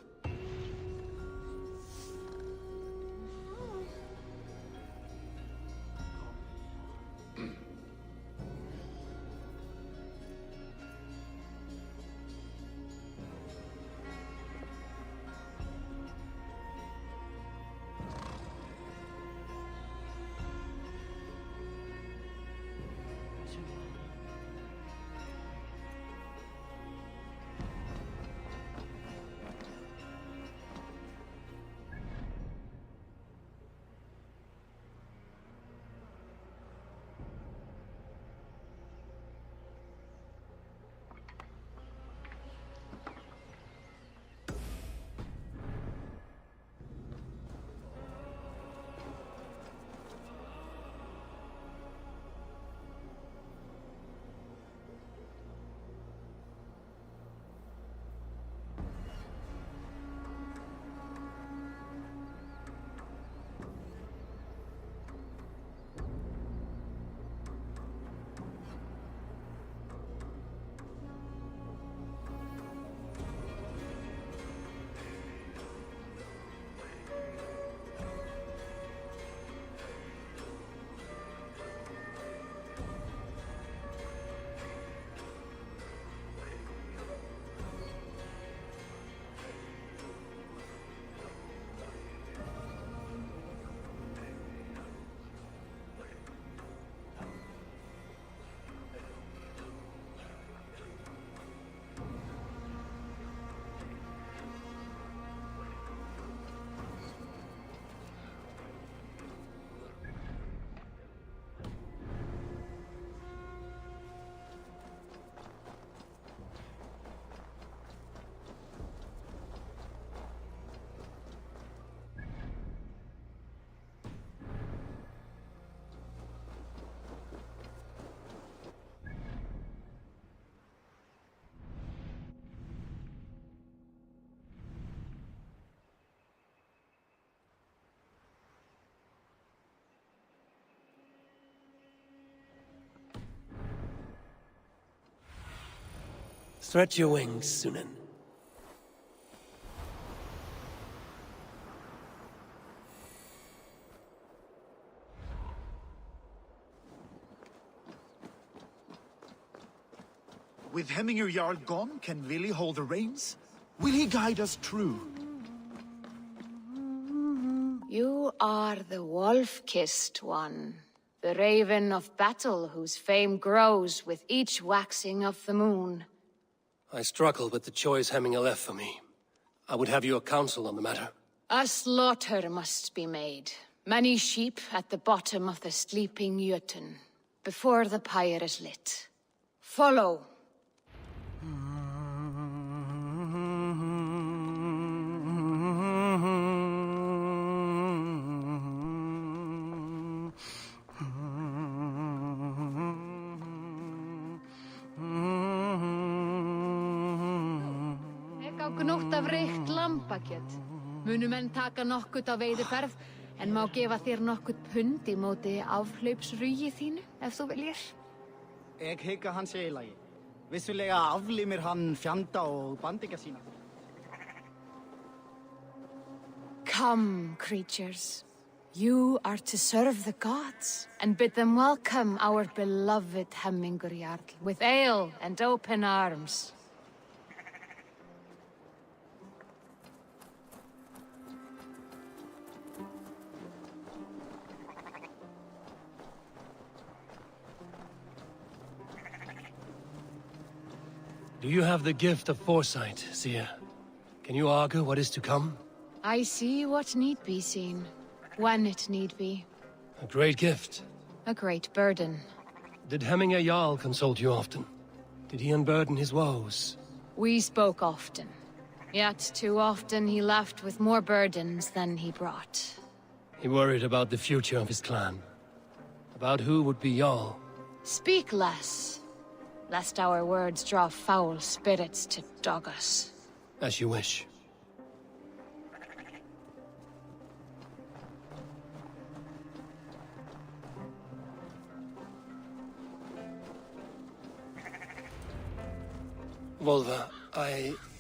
Stretch your wings, Sunan. With Hemminger Jarl gone, can Willy hold the reins? Will he guide us true? You are the wolf-kissed one. The raven of battle whose fame grows with each waxing of the moon. I struggle with the choice Hemminger left for me. I would have your counsel on the matter. A slaughter must be made. Many sheep at the bottom of the sleeping Jötun, before the pyre is lit. Follow. Reykt lambakjöt. Munu menn taka nokkurt á veiðiferð, en má gefa þér nokkurt pund í móti afhlaupsrugi þínu, ef þú viljir. Ég hygg að hann sé í lagi. Vissulega aflimir hann fjanda og bandingja sína. Come, creatures. You are to serve the gods, and bid them welcome our beloved Hemmingur Jarl with ale and open arms. Do you have the gift of foresight, seer? Can you argue what is to come? I see what need be seen, when it need be. A great gift. A great burden. Did Hemminger Jarl consult you often? Did he unburden his woes? We spoke often. Yet too often he left with more burdens than he brought. He worried about the future of his clan. About who would be Jarl. Speak less, lest our words draw foul spirits to dog us. As you wish. Volva,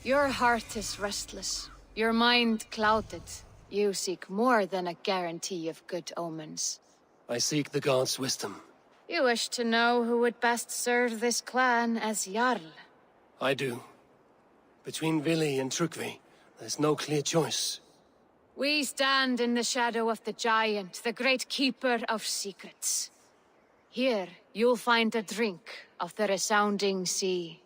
Your heart is restless, your mind clouded. You seek more than a guarantee of good omens. I seek the gods' wisdom. You wish to know who would best serve this clan as Jarl. I do. Between Vili and Trukvi, there's no clear choice. We stand in the shadow of the giant, the great keeper of secrets. Here, you'll find a drink of the resounding sea.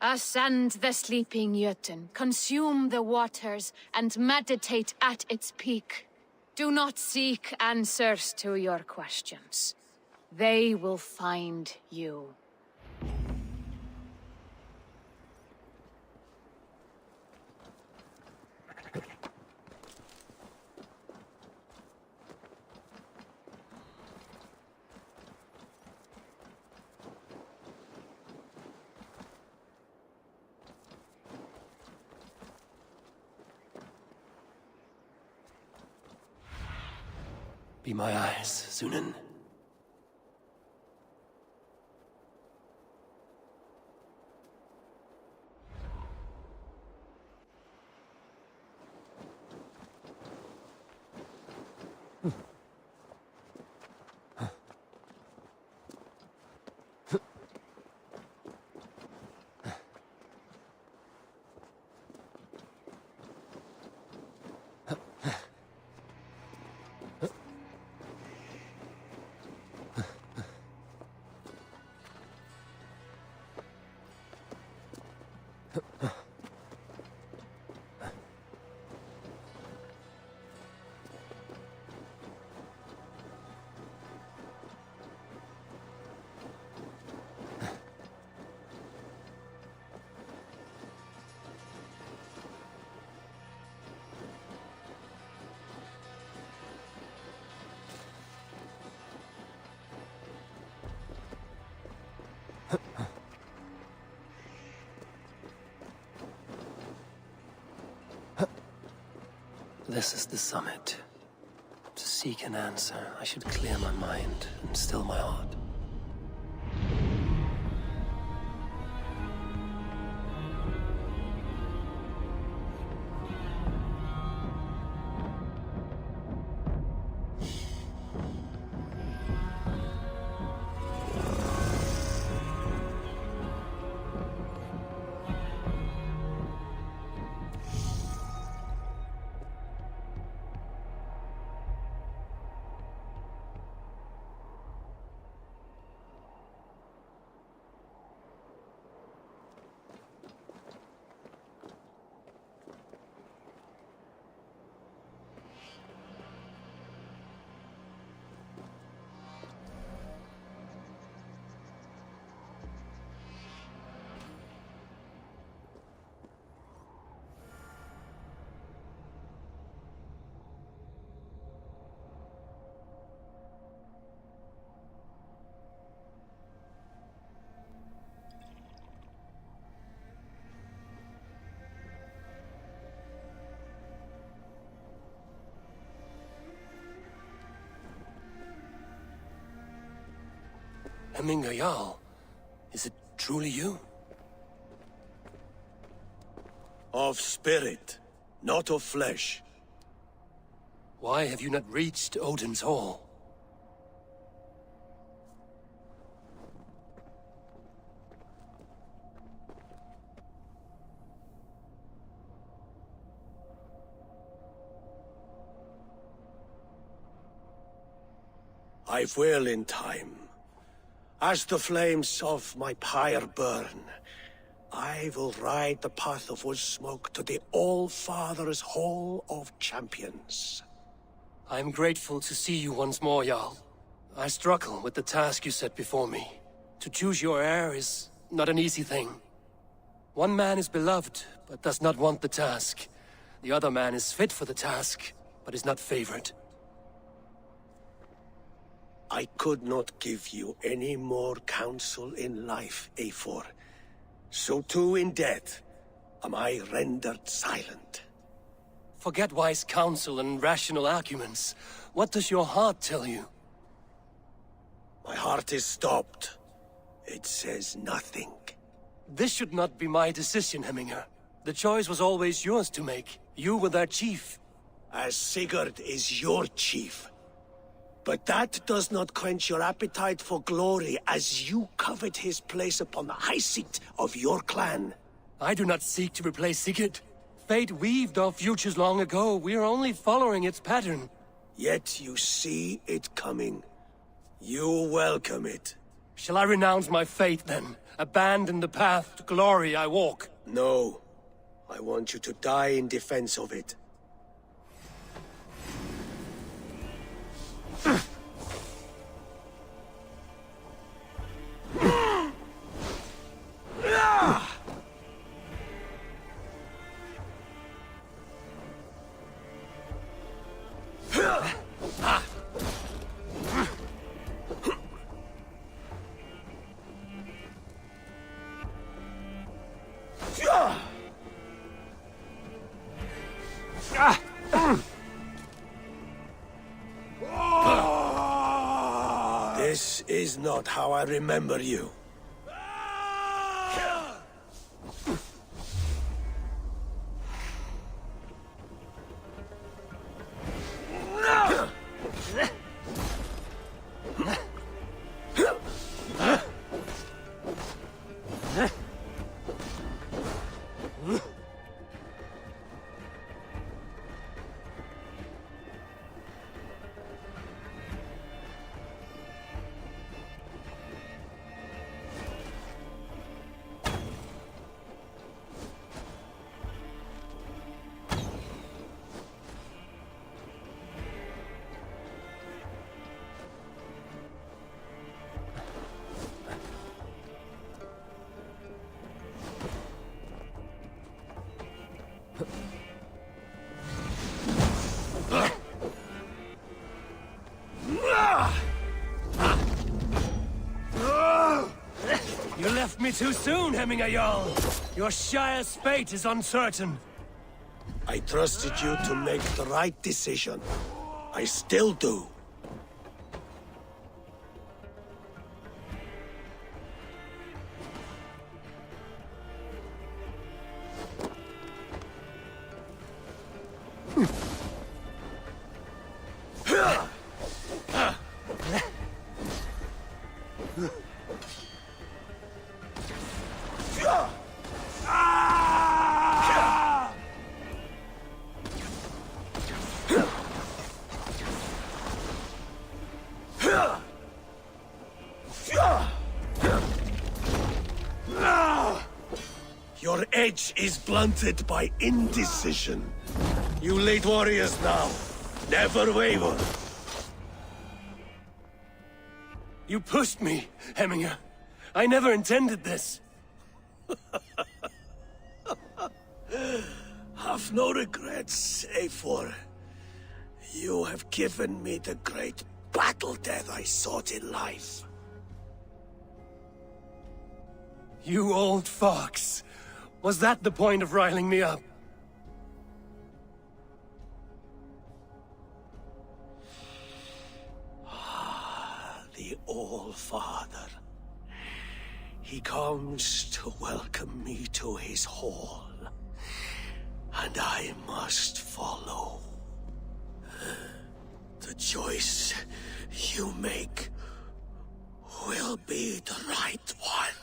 Ascend the sleeping Jötun, consume the waters, and meditate at its peak. Do not seek answers to your questions. They will find you. Be my eyes, Sunan. This is the summit. To seek an answer, I should clear my mind and still my heart. Hemminger Jarl, is it truly you? Of spirit, not of flesh. Why have you not reached Odin's Hall? I will in time. As the flames of my pyre burn, I will ride the path of wood smoke to the All-Father's Hall of Champions. I am grateful to see you once more, Jarl. I struggle with the task you set before me. To choose your heir is not an easy thing. One man is beloved, but does not want the task. The other man is fit for the task, but is not favored. I could not give you any more counsel in life, Eivor. So too in death am I rendered silent. Forget wise counsel and rational arguments. What does your heart tell you? My heart is stopped. It says nothing. This should not be my decision, Hemminger. The choice was always yours to make. You were their chief. As Sigurd is your chief. But that does not quench your appetite for glory as you covet his place upon the high seat of your clan. I do not seek to replace Sigurd. Fate weaved our futures long ago. We are only following its pattern. Yet you see it coming. You welcome it. Shall I renounce my fate, then? Abandon the path to glory I walk? No. I want you to die in defense of it. This is not how I remember you. You left me too soon, Hemminger Jarl. Your Shire's fate is uncertain. I trusted you to make the right decision. I still do. Your edge is blunted by indecision. You late warriors now, never waver. You pushed me, Hemminger. I never intended this. Have no regrets, Eivor. You have given me the great battle death I sought in life. You old fox. Was that the point of riling me up? The All-Father. He comes to welcome me to his hall, and I must follow. The choice you make will be the right one.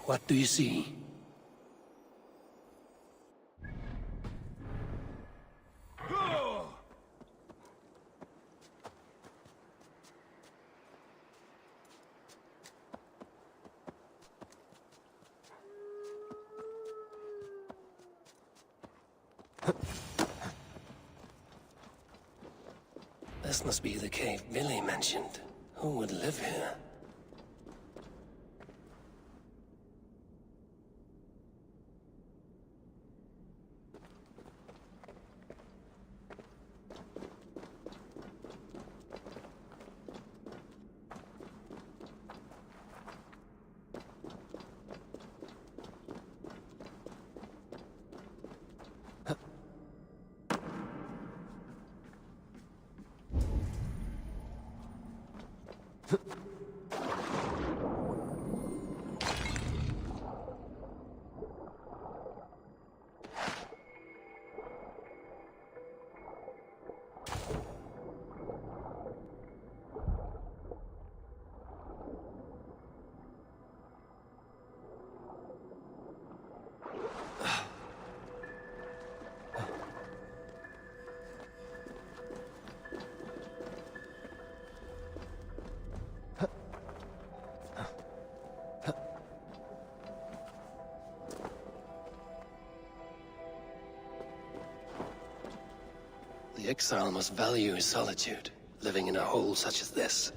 What do you see? This must be the cave Billy mentioned. Who would live here? The exile must value his solitude, living in a hole such as this.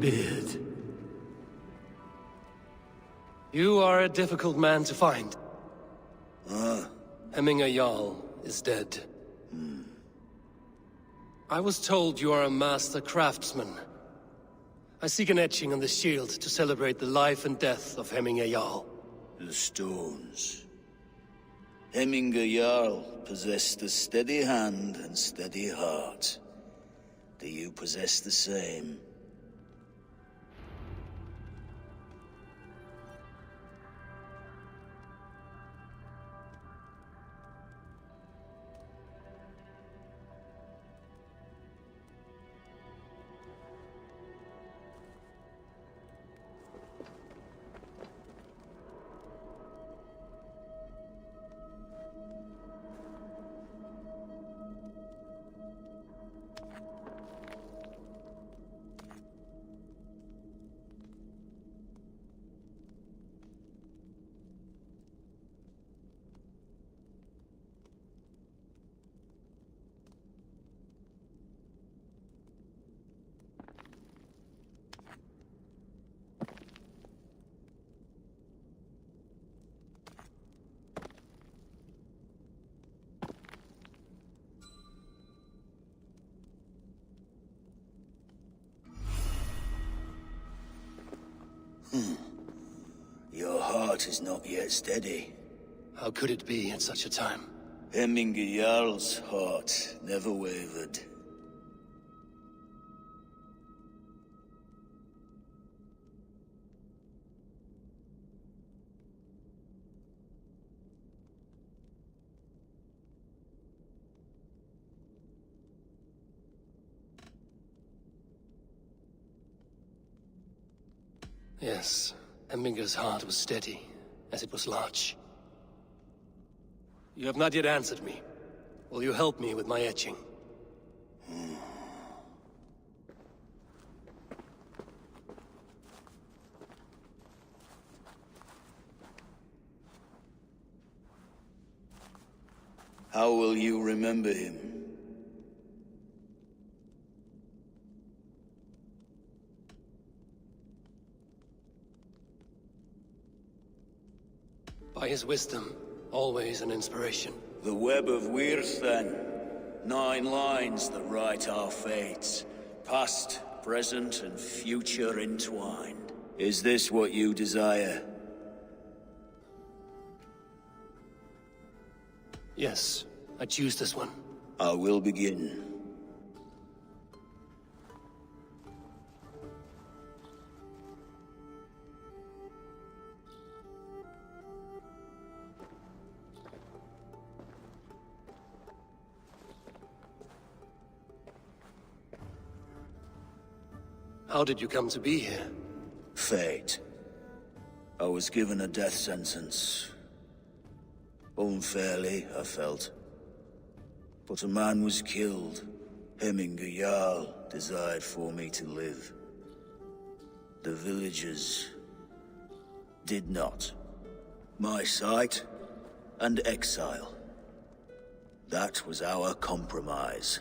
beard. You are a difficult man to find. Hemminger Jarl is dead. I was told you are a master craftsman. I seek an etching on the shield to celebrate the life and death of Hemminger Jarl. The stones. Hemminger Jarl possessed a steady hand and steady heart. Do you possess the same? Your heart is not yet steady. How could it be at such a time? Hemminger Jarl's heart never wavered. Yes, Hemminger's heart was steady, as it was large. You have not yet answered me. Will you help me with my etching? How will you remember him? By his wisdom, always an inspiration. The web of Wirth, then. 9 lines that write our fates. Past, present, and future entwined. Is this what you desire? Yes, I choose this one. I will begin. How did you come to be here? Fate. I was given a death sentence. Unfairly, I felt. But a man was killed. Hemminger Jarl desired for me to live. The villagers did not. My sight and exile. That was our compromise.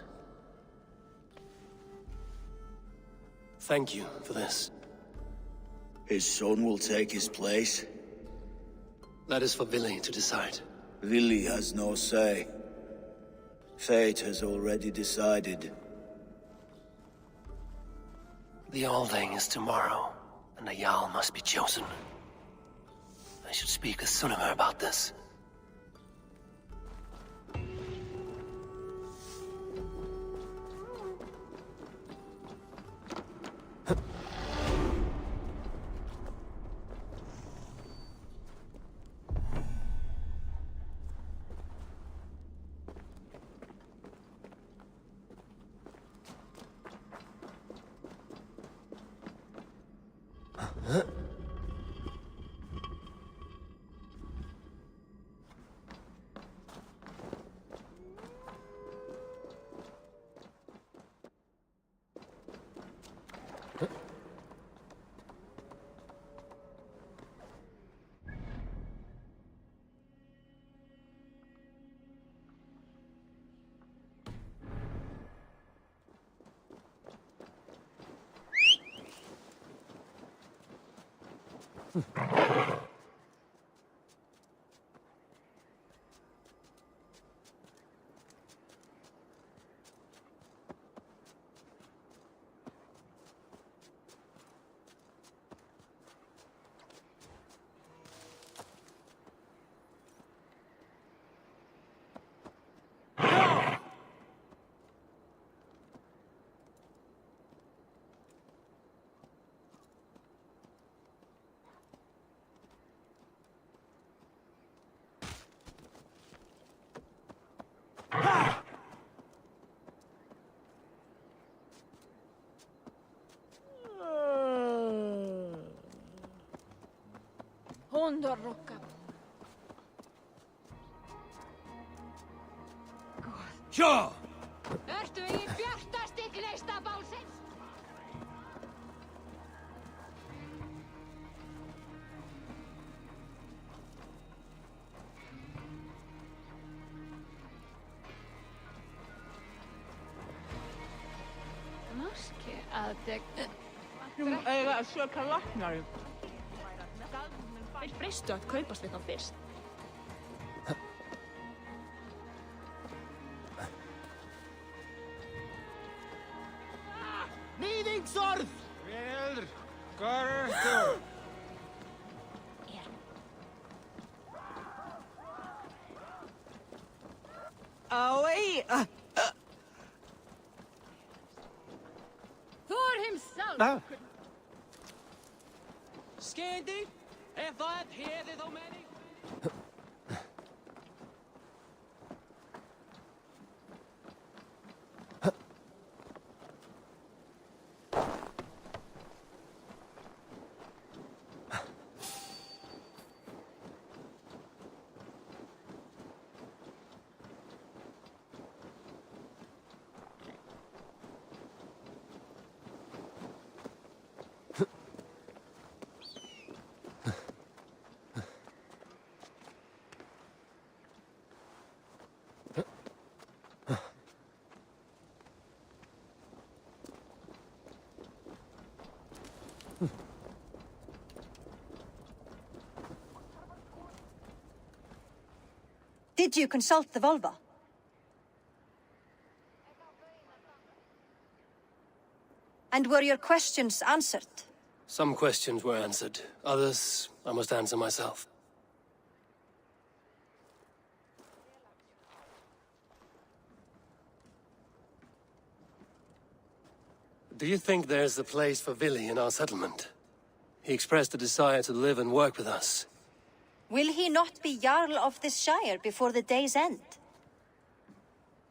Thank you for this. His son will take his place. That is for Vili to decide. Vili has no say. Fate has already decided. The Alding is tomorrow, and a Jarl must be chosen. I should speak with Sunnema about this. Hundarokka. Sure! Ertu í bjartasti gneistabálsins? Norski aðdeg... Eiga að söka læknari. Þeir breystu að kaupast við þá fyrst. Nýðingsorð! Vel, hvað ertu? Oi! Thor himself! Skendi, ef það hefði þá menni. Did you consult the vulva? And were your questions answered? Some questions were answered. Others, I must answer myself. Do you think there's a place for Vili in our settlement? He expressed a desire to live and work with us. Will he not be Jarl of this shire before the day's end?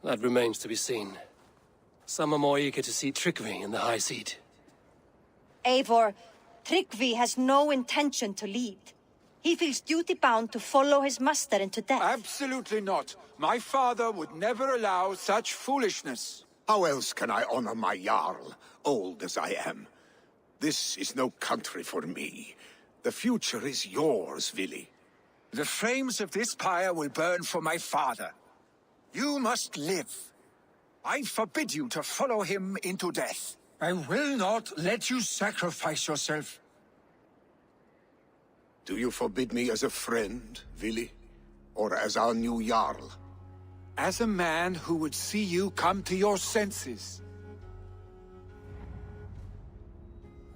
That remains to be seen. Some are more eager to see Tryggvi in the high seat. Eivor, Tryggvi has no intention to lead. He feels duty-bound to follow his master into death. Absolutely not. My father would never allow such foolishness. How else can I honor my Jarl, old as I am? This is no country for me. The future is yours, Vili. The flames of this pyre will burn for my father. You must live. I forbid you to follow him into death. I will not let you sacrifice yourself. Do you forbid me as a friend, Vili? Or as our new Jarl? As a man who would see you come to your senses.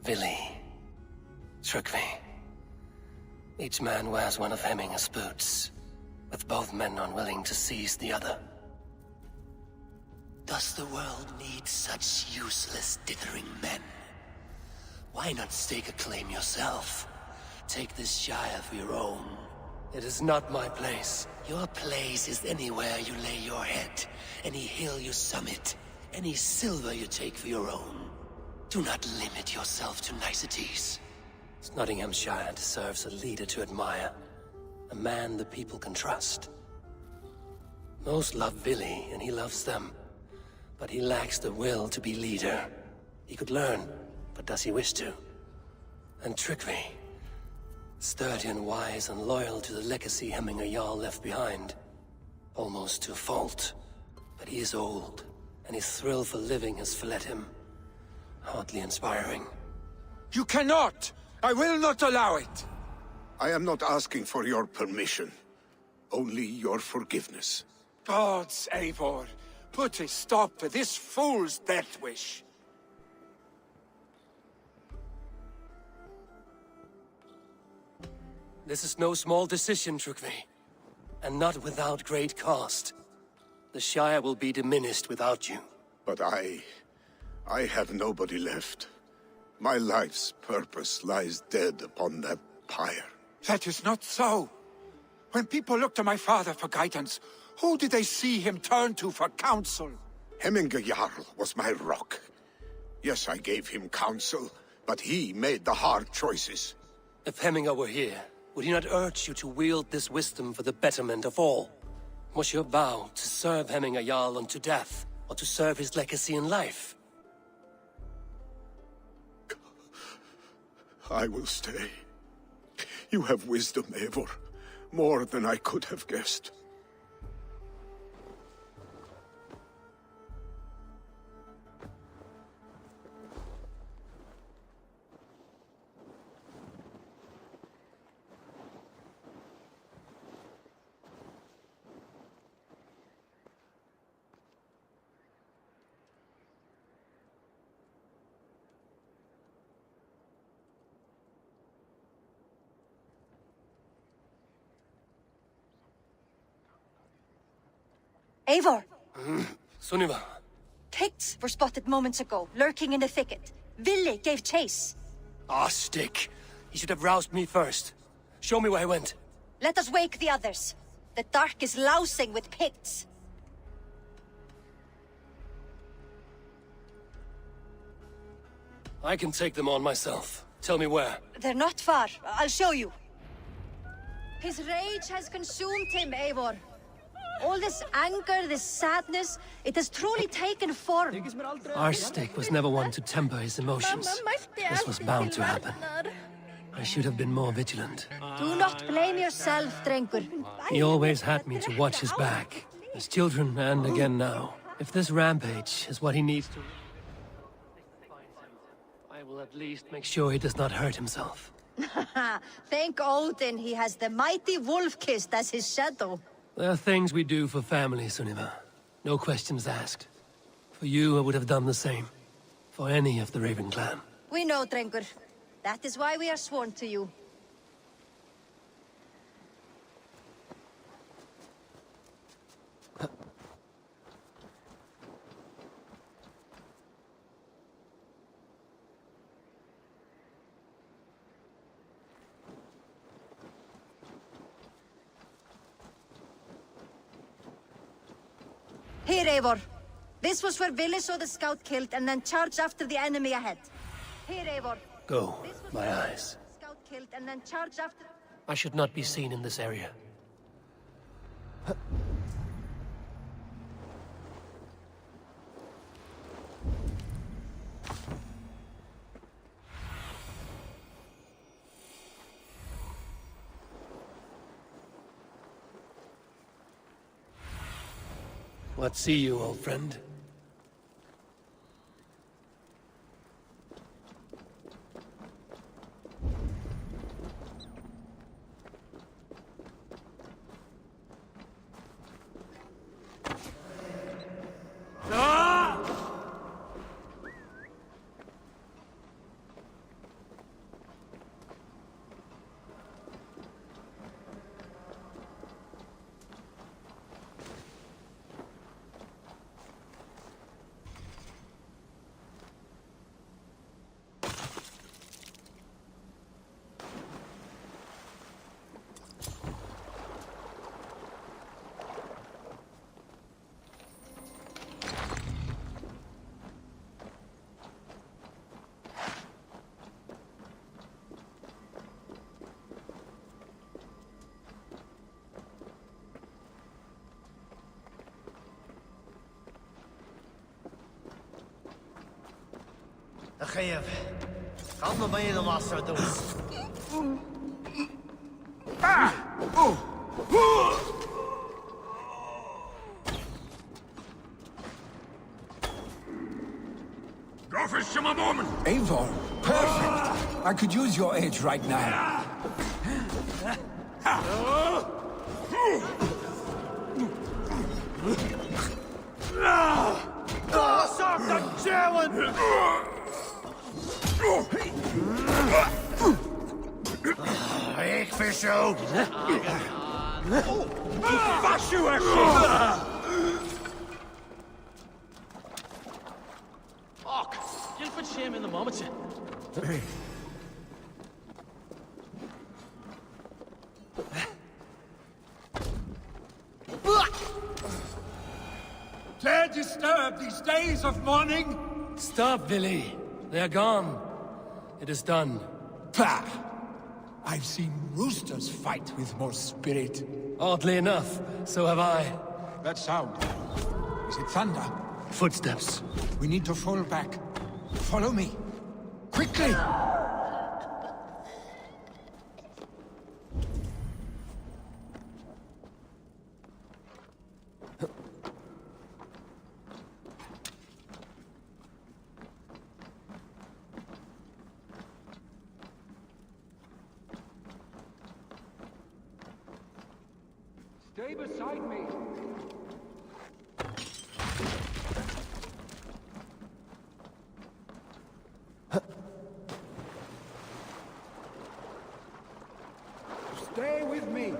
Vili. Tryggvi. Each man wears one of Hemminger's boots, with both men unwilling to seize the other. Does the world need such useless, dithering men? Why not stake a claim yourself? Take this shire for your own. It is not my place. Your place is anywhere you lay your head, any hill you summit, any silver you take for your own. Do not limit yourself to niceties. Nottinghamshire deserves a leader to admire. A man the people can trust. Most love Vili, and he loves them. But he lacks the will to be leader. He could learn, but does he wish to? And Tryggvi, sturdy and wise and loyal to the legacy Hemminger Jarl left behind. Almost to a fault. But he is old, and his thrill for living has fled him. Hardly inspiring. You cannot! I will not allow it! I am not asking for your permission, only your forgiveness. Gods, Eivor, put a stop to this fool's death wish. This is no small decision, Trukvi. And not without great cost. The Shire will be diminished without you. But I have nobody left. My life's purpose lies dead upon that pyre. That is not so. When people look to my father for guidance, who did they see him turn to for counsel? Hemminger Jarl was my rock. Yes, I gave him counsel, but he made the hard choices. If Hemminger were here, would he not urge you to wield this wisdom for the betterment of all? Was your vow to serve Hemminger Jarl unto death, or to serve his legacy in life? I will stay. You have wisdom, Eivor. More than I could have guessed. Eivor! Sunniva! Picts were spotted moments ago, lurking in the thicket. Ville gave chase. Ah, stick! He should have roused me first. Show me where he went. Let us wake the others. The dark is lousing with Picts. I can take them on myself. Tell me where. They're not far. I'll show you. His rage has consumed him, Eivor. All this anger, this sadness, it has truly taken form. Arstic was never one to temper his emotions. This was bound to happen. I should have been more vigilant. Do not blame yourself, Drengur. He always had me to watch his back. As children, and again now. If this rampage is what he needs to... I will at least make sure he does not hurt himself. Thank Odin he has the mighty Wolf-Kissed as his shadow. There are things we do for family, Sunniva. No questions asked. For you, I would have done the same. For any of the Raven clan. We know, Drengur. That is why we are sworn to you. Here, Eivor. This was where Ville saw the scout killed and then charged after the enemy ahead. Here, Eivor. Go, my eyes. Scout killed and then charged after... I should not be seen in this area. What see you, old friend? أخيب قام بين مع السعدوس Eivor, perfect. I could use your aid right now. Ik verzoek. Was you a Fuck! You'll put shame in the moment. Dare disturb these days of mourning? Stop, Billy. They're gone. It is done. Bah! I've seen roosters fight with more spirit. Oddly enough, so have I. That sound. Is it thunder? Footsteps. We need to fall back. Follow me. Quickly! Stay beside me. Stay with me.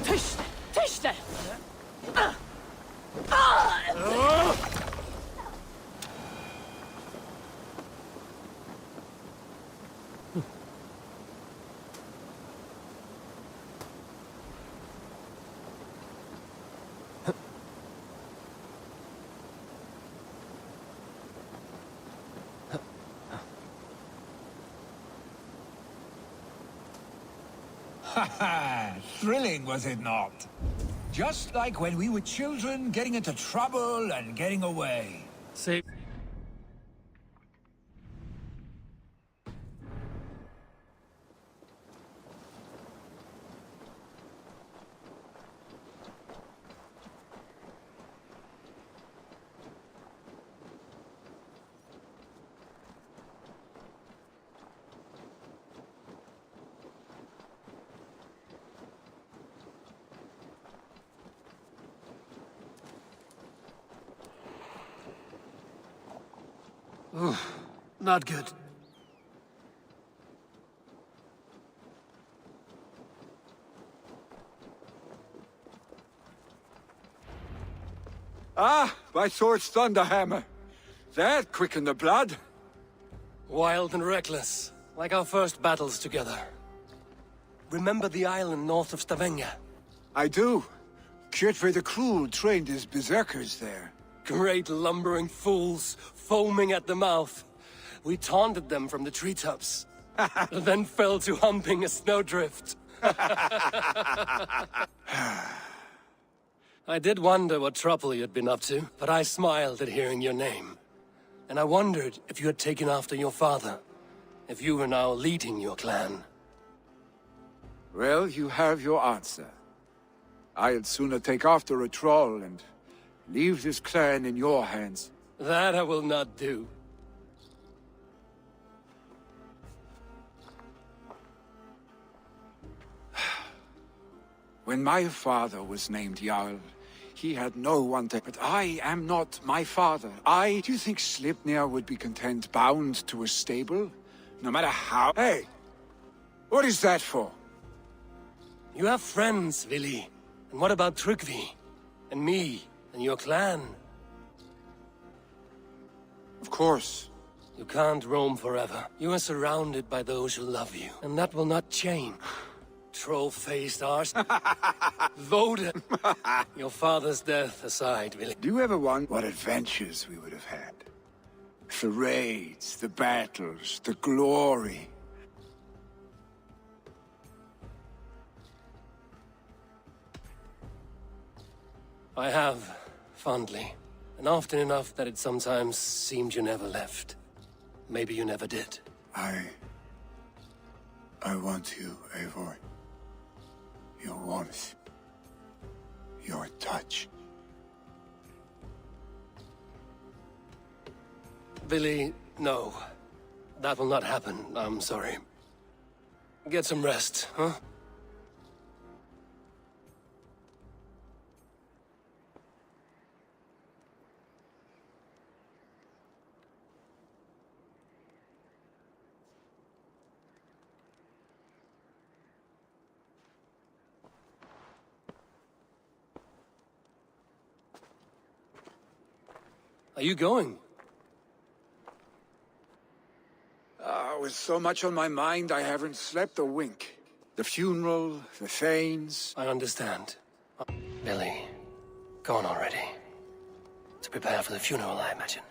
Tyst! Ha! Thrilling, was it not? Just like when we were children, getting into trouble and getting away. See? Not good. Ah, by Thor's thunderhammer. That quickened the blood. Wild and reckless, like our first battles together. Remember the island north of Stavanger? I do. Kjotve the Cruel trained his berserkers there. Great lumbering fools, foaming at the mouth. We taunted them from the treetops, then fell to humping a snowdrift. I did wonder what trouble you'd been up to, but I smiled at hearing your name. And I wondered if you had taken after your father, if you were now leading your clan. Well, you have your answer. I'd sooner take after a troll and leave this clan in your hands. That I will not do. When my father was named Jarl, he had no one to... But I am not my father. Do you think Sleipnir would be content bound to a stable? No matter how... Hey! What is that for? You have friends, Vili. And what about Tryggvi? And me? And your clan? Of course. You can't roam forever. You are surrounded by those who love you. And that will not change. Troll-faced arse. Voted. Your father's death aside, Vili. Do you ever wonder what adventures we would have had? The raids, the battles, the glory. I have, fondly. And often enough that it sometimes seemed you never left. Maybe you never did. I want you, Eivor. Your warmth. Your touch. Vili, no. That will not happen, I'm sorry. Get some rest, huh? Are you going? With so much on my mind, I haven't slept a wink. The funeral, the Thanes... I understand. Billy, gone already. To prepare for the funeral, I imagine.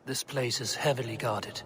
This place is heavily guarded.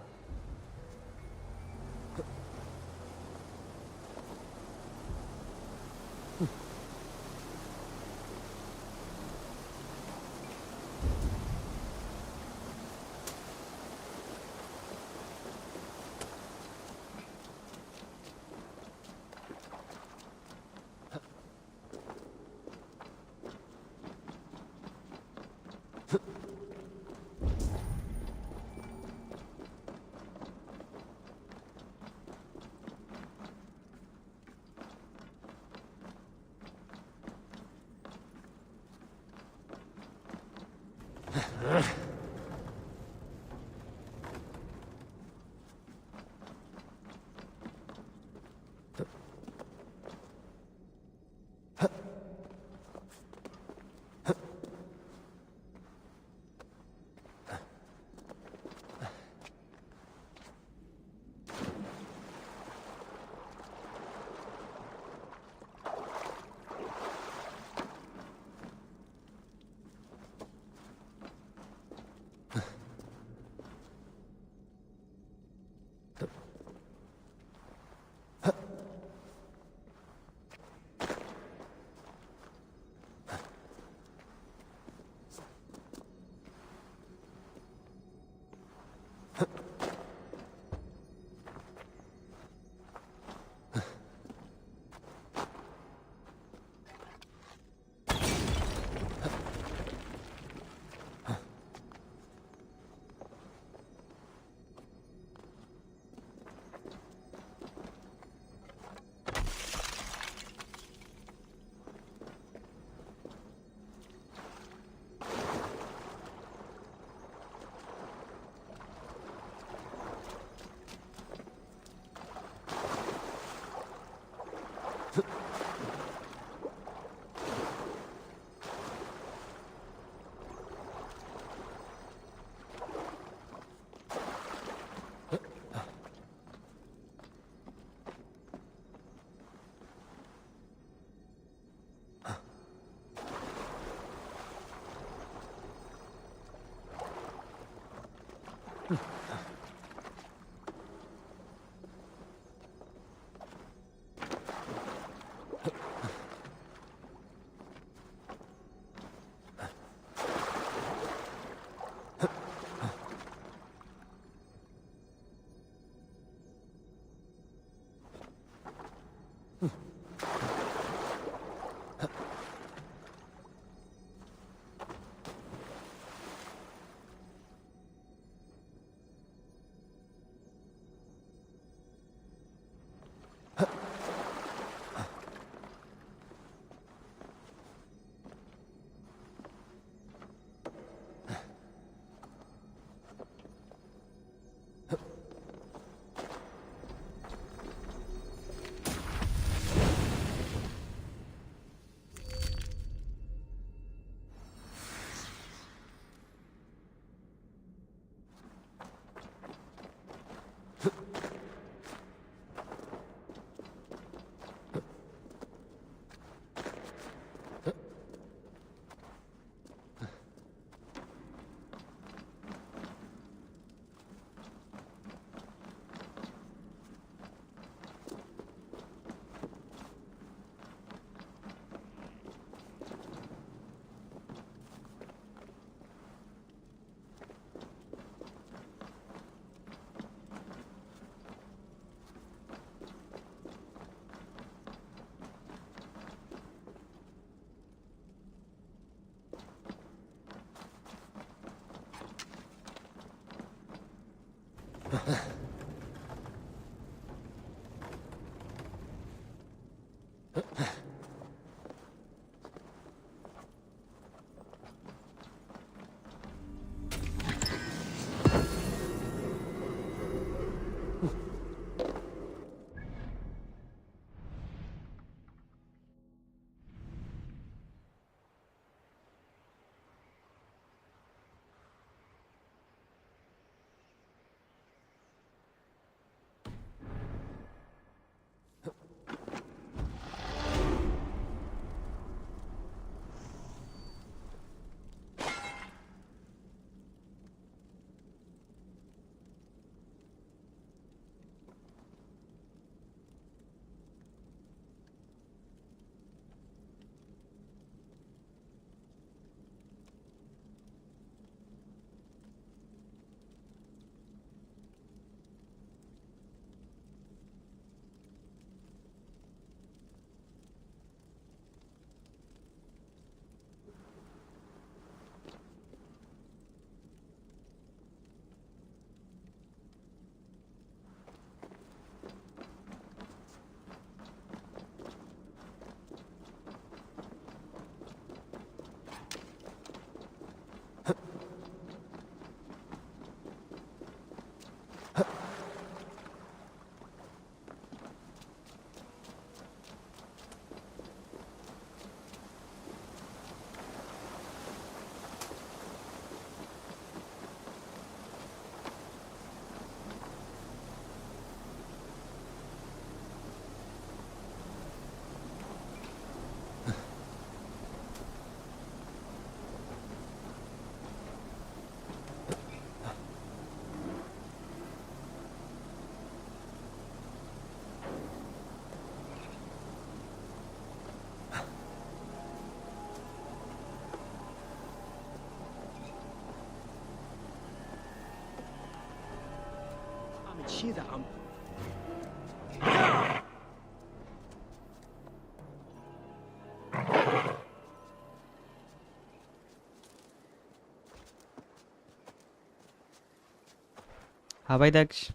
हाँ भाई दक्ष,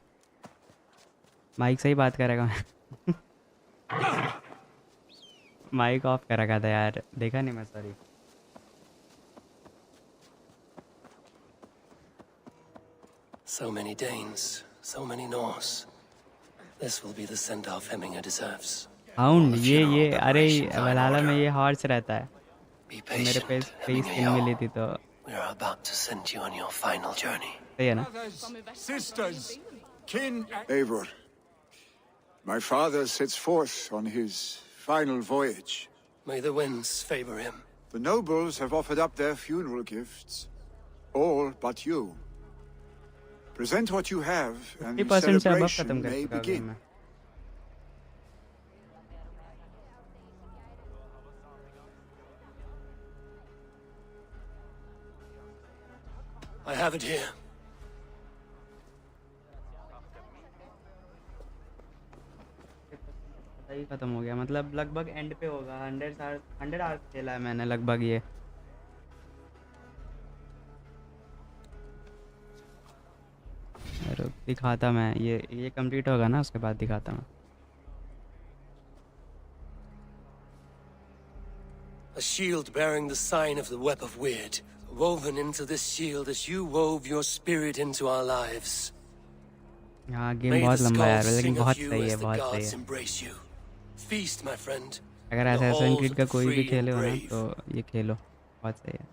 mic से ही बात करेगा मैं। Mic off कर रखा था यार, देखा नहीं मैं, sorry. So many Danes, so many Norse. This will be the send-off Hemminger deserves. Hound, ये अरे वलहल्ला में ये हॉर्स रहता है। तो मेरे पे स्किन मिली थी तो We are about to send you on your final journey. सही है ना? Sisters, kin... Eivor, my father sets forth on his final voyage. May the winds favor him. The nobles have offered up their funeral gifts. All but you. Present what you have, and the celebration may begin. I have it here. ही खत्म हो गया, मतलब लगभग and पे होगा। 100 hours खेला है मैंने लगभग। ये दिखाता मैं, ये कंप्लीट होगा ना, उसके बाद दिखाता मैं। A shield bearing the sign of the web of weird, woven into this shield as you wove your spirit into our lives. हाँ, गेम बहुत लंबा है लेकिन बहुत सही है, बहुत सही है। Feast, my friend. अगर असैसिन क्रीड का कोई भी खेले हो ना तो ये खेलो, बहुत सही है।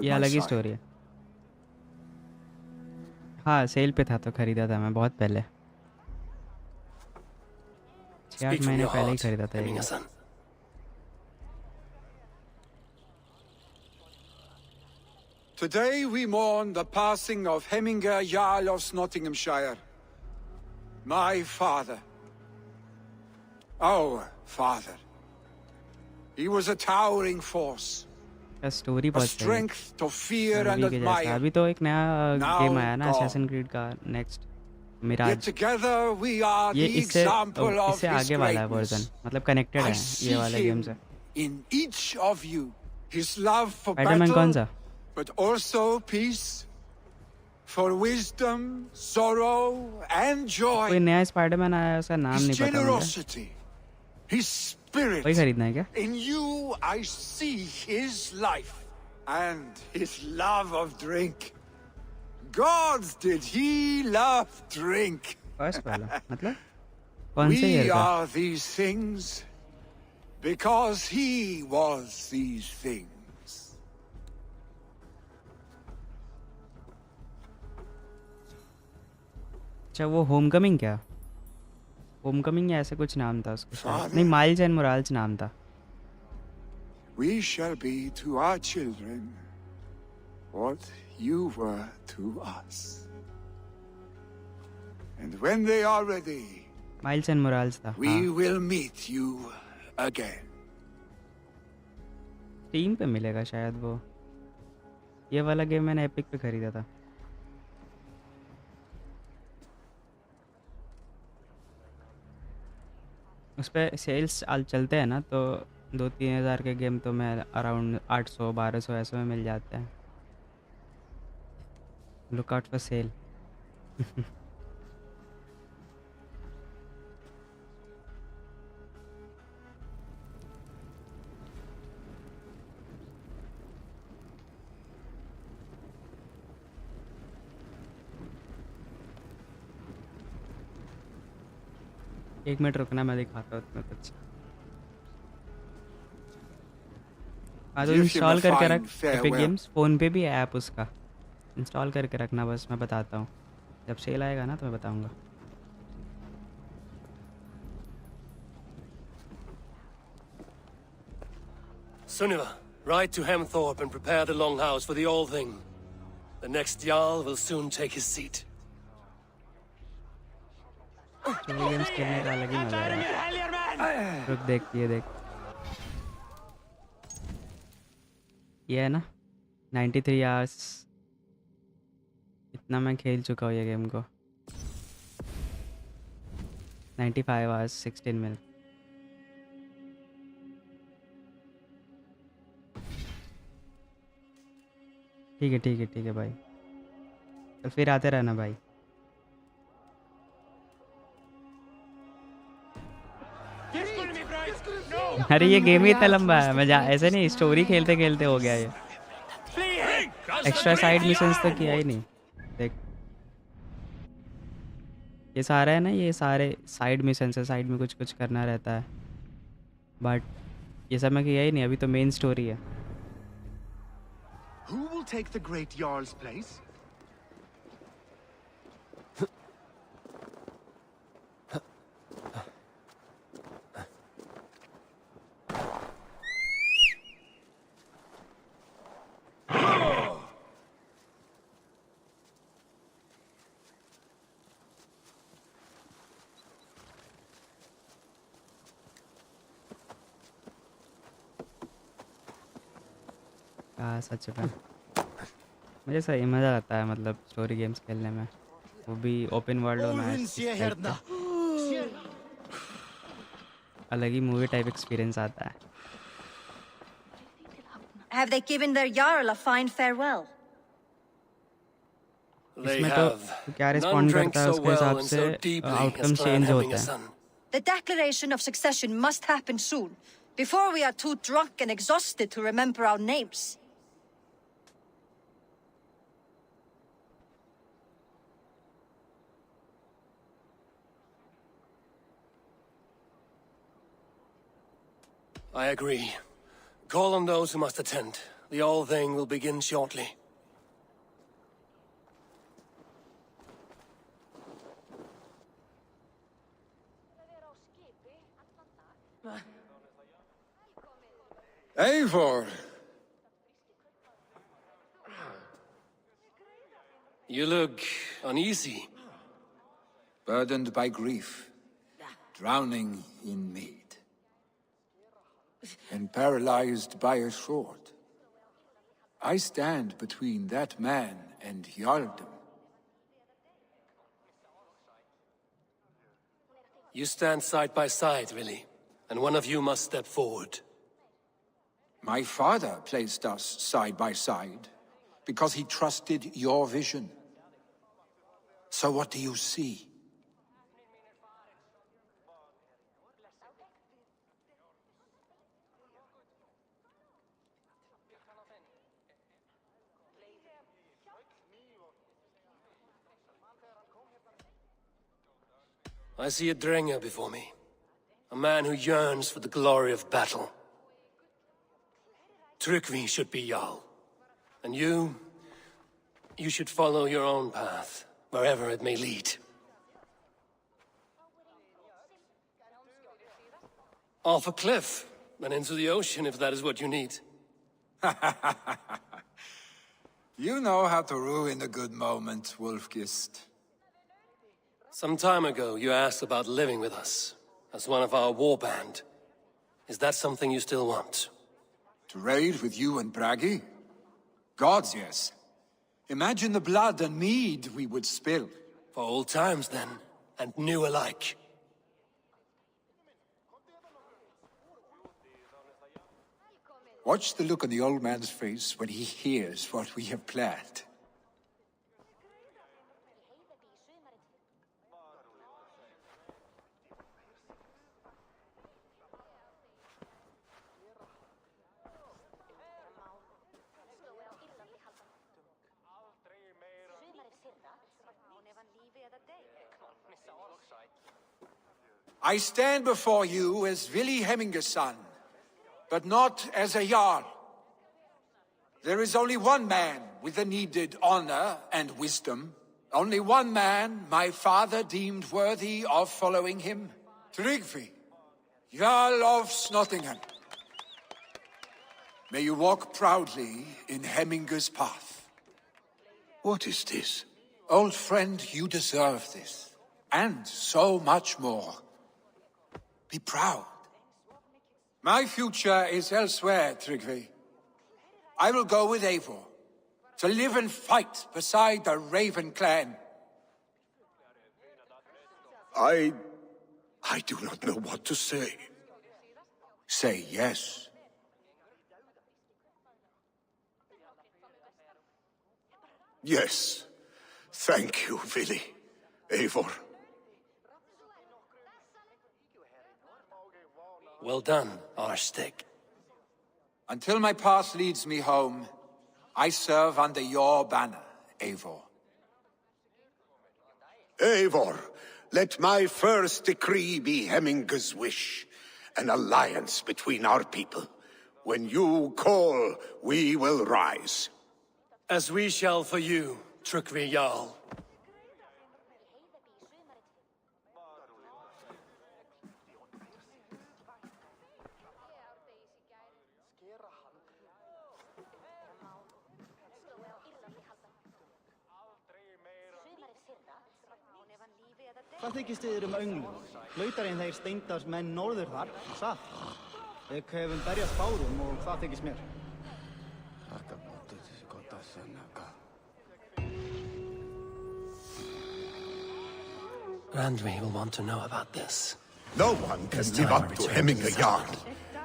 ये अलग ही स्टोरी है। हाँ, सेल पे था तो खरीदा था मैं बहुत पहले, 6-8 महीने पहले ही खरीदा था ये। Today we mourn the passing of Hemminger Jarl of Nottinghamshire. My father. Our father. He was a towering force. Story बहुत सही है। Strength to fear and admire. अभी तो एक नया गेम आया ना असैसिन क्रीड का, नेक्स्ट मिराज। ये इससे आगे वाला है वर्जन, मतलब कनेक्टेड है ये वाले गेम से। In each of you his love for Spiderman कौन सा? but also peace. For wisdom, sorrow, and joy. कोई नया स्पाइडरमैन आया है, उसका नाम His नहीं पता मुझे। generosity, his spirit. वही खरीदना है क्या? In you, I see his life and his love of drink. Gods, did he love drink? First वाला मतलब कौन से ईयर We का? are these things because he was these things. अच्छा वो होमकमिंग क्या? होमकमिंग या ऐसे कुछ नाम था उसका शायद। नहीं, माइल्स एंड मोराल्स नाम था। We shall be to our children what you were to us. And when they are ready, Miles and Morales था। we will meet you again. Team पे मिलेगा शायद वो। ये वाला गेम मैंने एपिक पे खरीदा था। उस पर सेल्स चलते हैं ना, तो 2-3 हज़ार के गेम तो मैं अराउंड 800-1200 ऐसे में मिल जाते हैं। Look out for sale. एक मिनट रुकना, मैं दिखाता हूँ तुम्हें कुछ। हाँ तो इंस्टॉल करके रख एपिक गेम्स। फ़ोन पे भी है ऐप उसका, इंस्टॉल करके रखना बस। मैं बताता हूँ जब सेल आएगा ना तो मैं बताऊँगा। Sunniva, ride to Hemthorpe and prepare the longhouse for the All Thing. The next Jarl will soon take his seat. Story games खेलने का अलग ही मजा है। रुक देख, ये देख, ये है ना 93 आवर्स। इतना मैं खेल चुका हूँ ये गेम को। 95 आवर्स 16 मिल। ठीक है ठीक है ठीक है भाई, तो फिर आते रहना भाई। अरे ये गेम ही इतना लंबा है, मैं ऐसे नहीं, स्टोरी खेलते खेलते हो गया ये। एक्स्ट्रा साइड मिशंस तो किया ही नहीं। देख ये सारा है ना, ये सारे साइड मिशंस है, साइड में कुछ कुछ करना रहता है, बट ये सब मैं किया ही नहीं। अभी तो मेन स्टोरी है। Who will take the great Jarl's place? सच में मुझे सही मज़ा आता है, मतलब स्टोरी गेम्स खेलने में, वो भी ओपन वर्ल्ड हो ना, अलग ही मूवी टाइप एक्सपीरियंस आता है। Have they given their Jarl a fine farewell? इसमें तो क्या रिस्पॉन्ड करता है उसके हिसाब से आउटकम चेंज होता है। The declaration of succession must happen soon, before we are too drunk and exhausted to remember our names. I agree. Call on those who must attend. The All Thing will begin shortly. Eivor! You look uneasy. Burdened by grief, drowning in mead, and paralyzed by a sword. I stand between that man and Jarldom. You stand side by side, really, and one of you must step forward. My father placed us side by side because he trusted your vision. So what do you see? I see a Drenger before me. A man who yearns for the glory of battle. Tryggvi should be Jarl. And you should follow your own path, wherever it may lead. Off a cliff, and into the ocean if that is what you need. You know how to ruin a good moment, Wolfgist. Some time ago, you asked about living with us, as one of our war band. Is that something you still want? To raid with you and Bragi? Gods, yes. Imagine the blood and mead we would spill. For old times, then, and new alike. Watch the look on the old man's face when he hears what we have planned. I stand before you as Vili Hemminger's son, but not as a Jarl. There is only one man with the needed honor and wisdom. Only one man my father deemed worthy of following him. Tryggvi, Jarl of Snottingham. May you walk proudly in Hemminger's path. What is this? Old friend, you deserve this. And so much more. Be proud. My future is elsewhere, Tryggvi. I will go with Eivor, to live and fight beside the Raven clan. I do not know what to say. Say yes. Yes. Thank you, Vili. Eivor. Well done, Arstig. Until my path leads me home, I serve under your banner, Eivor. Eivor, let my first decree be Hemminger's wish. An alliance between our people. When you call, we will rise. As we shall for you, Tryggvi Jarl. Hvað þykist þið önglum? Lautarinn þeir steindars menn norður þar, satt. Við hefum berjast báðum og hvað þykist mér? Randvi will want to know about this. No one can live up to Hemminger Jarl,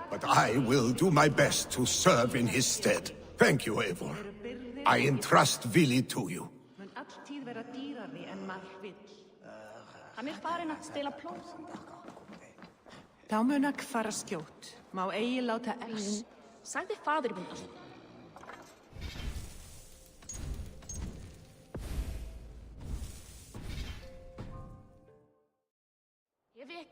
but I will do my best to serve in his stead. Thank you, Eivor. I entrust Vili to you. Mun alltíð vera dýrari en maður vill. Hann farinn að stela plóð. Þá mun að fara skjótt. Má eigi láta elst. Sagði fadir minn alltaf. Ég veit.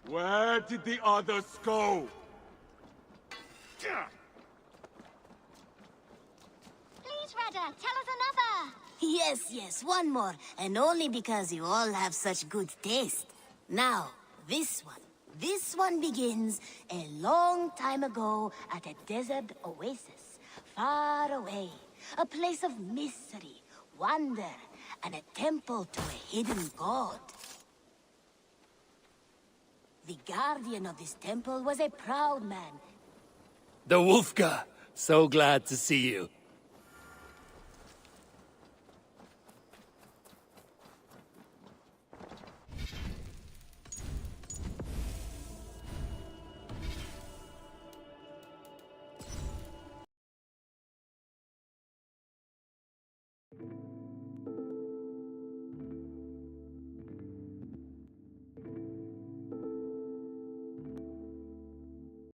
Where did the others go? Please, Radha, tell us another. Yes, one more. And only because you all have such good taste. Now, this one begins a long time ago at a desert oasis, far away. A place of mystery, wonder, and a temple to a hidden god. The guardian of this temple was a proud man. The Wolfka! So glad to see you.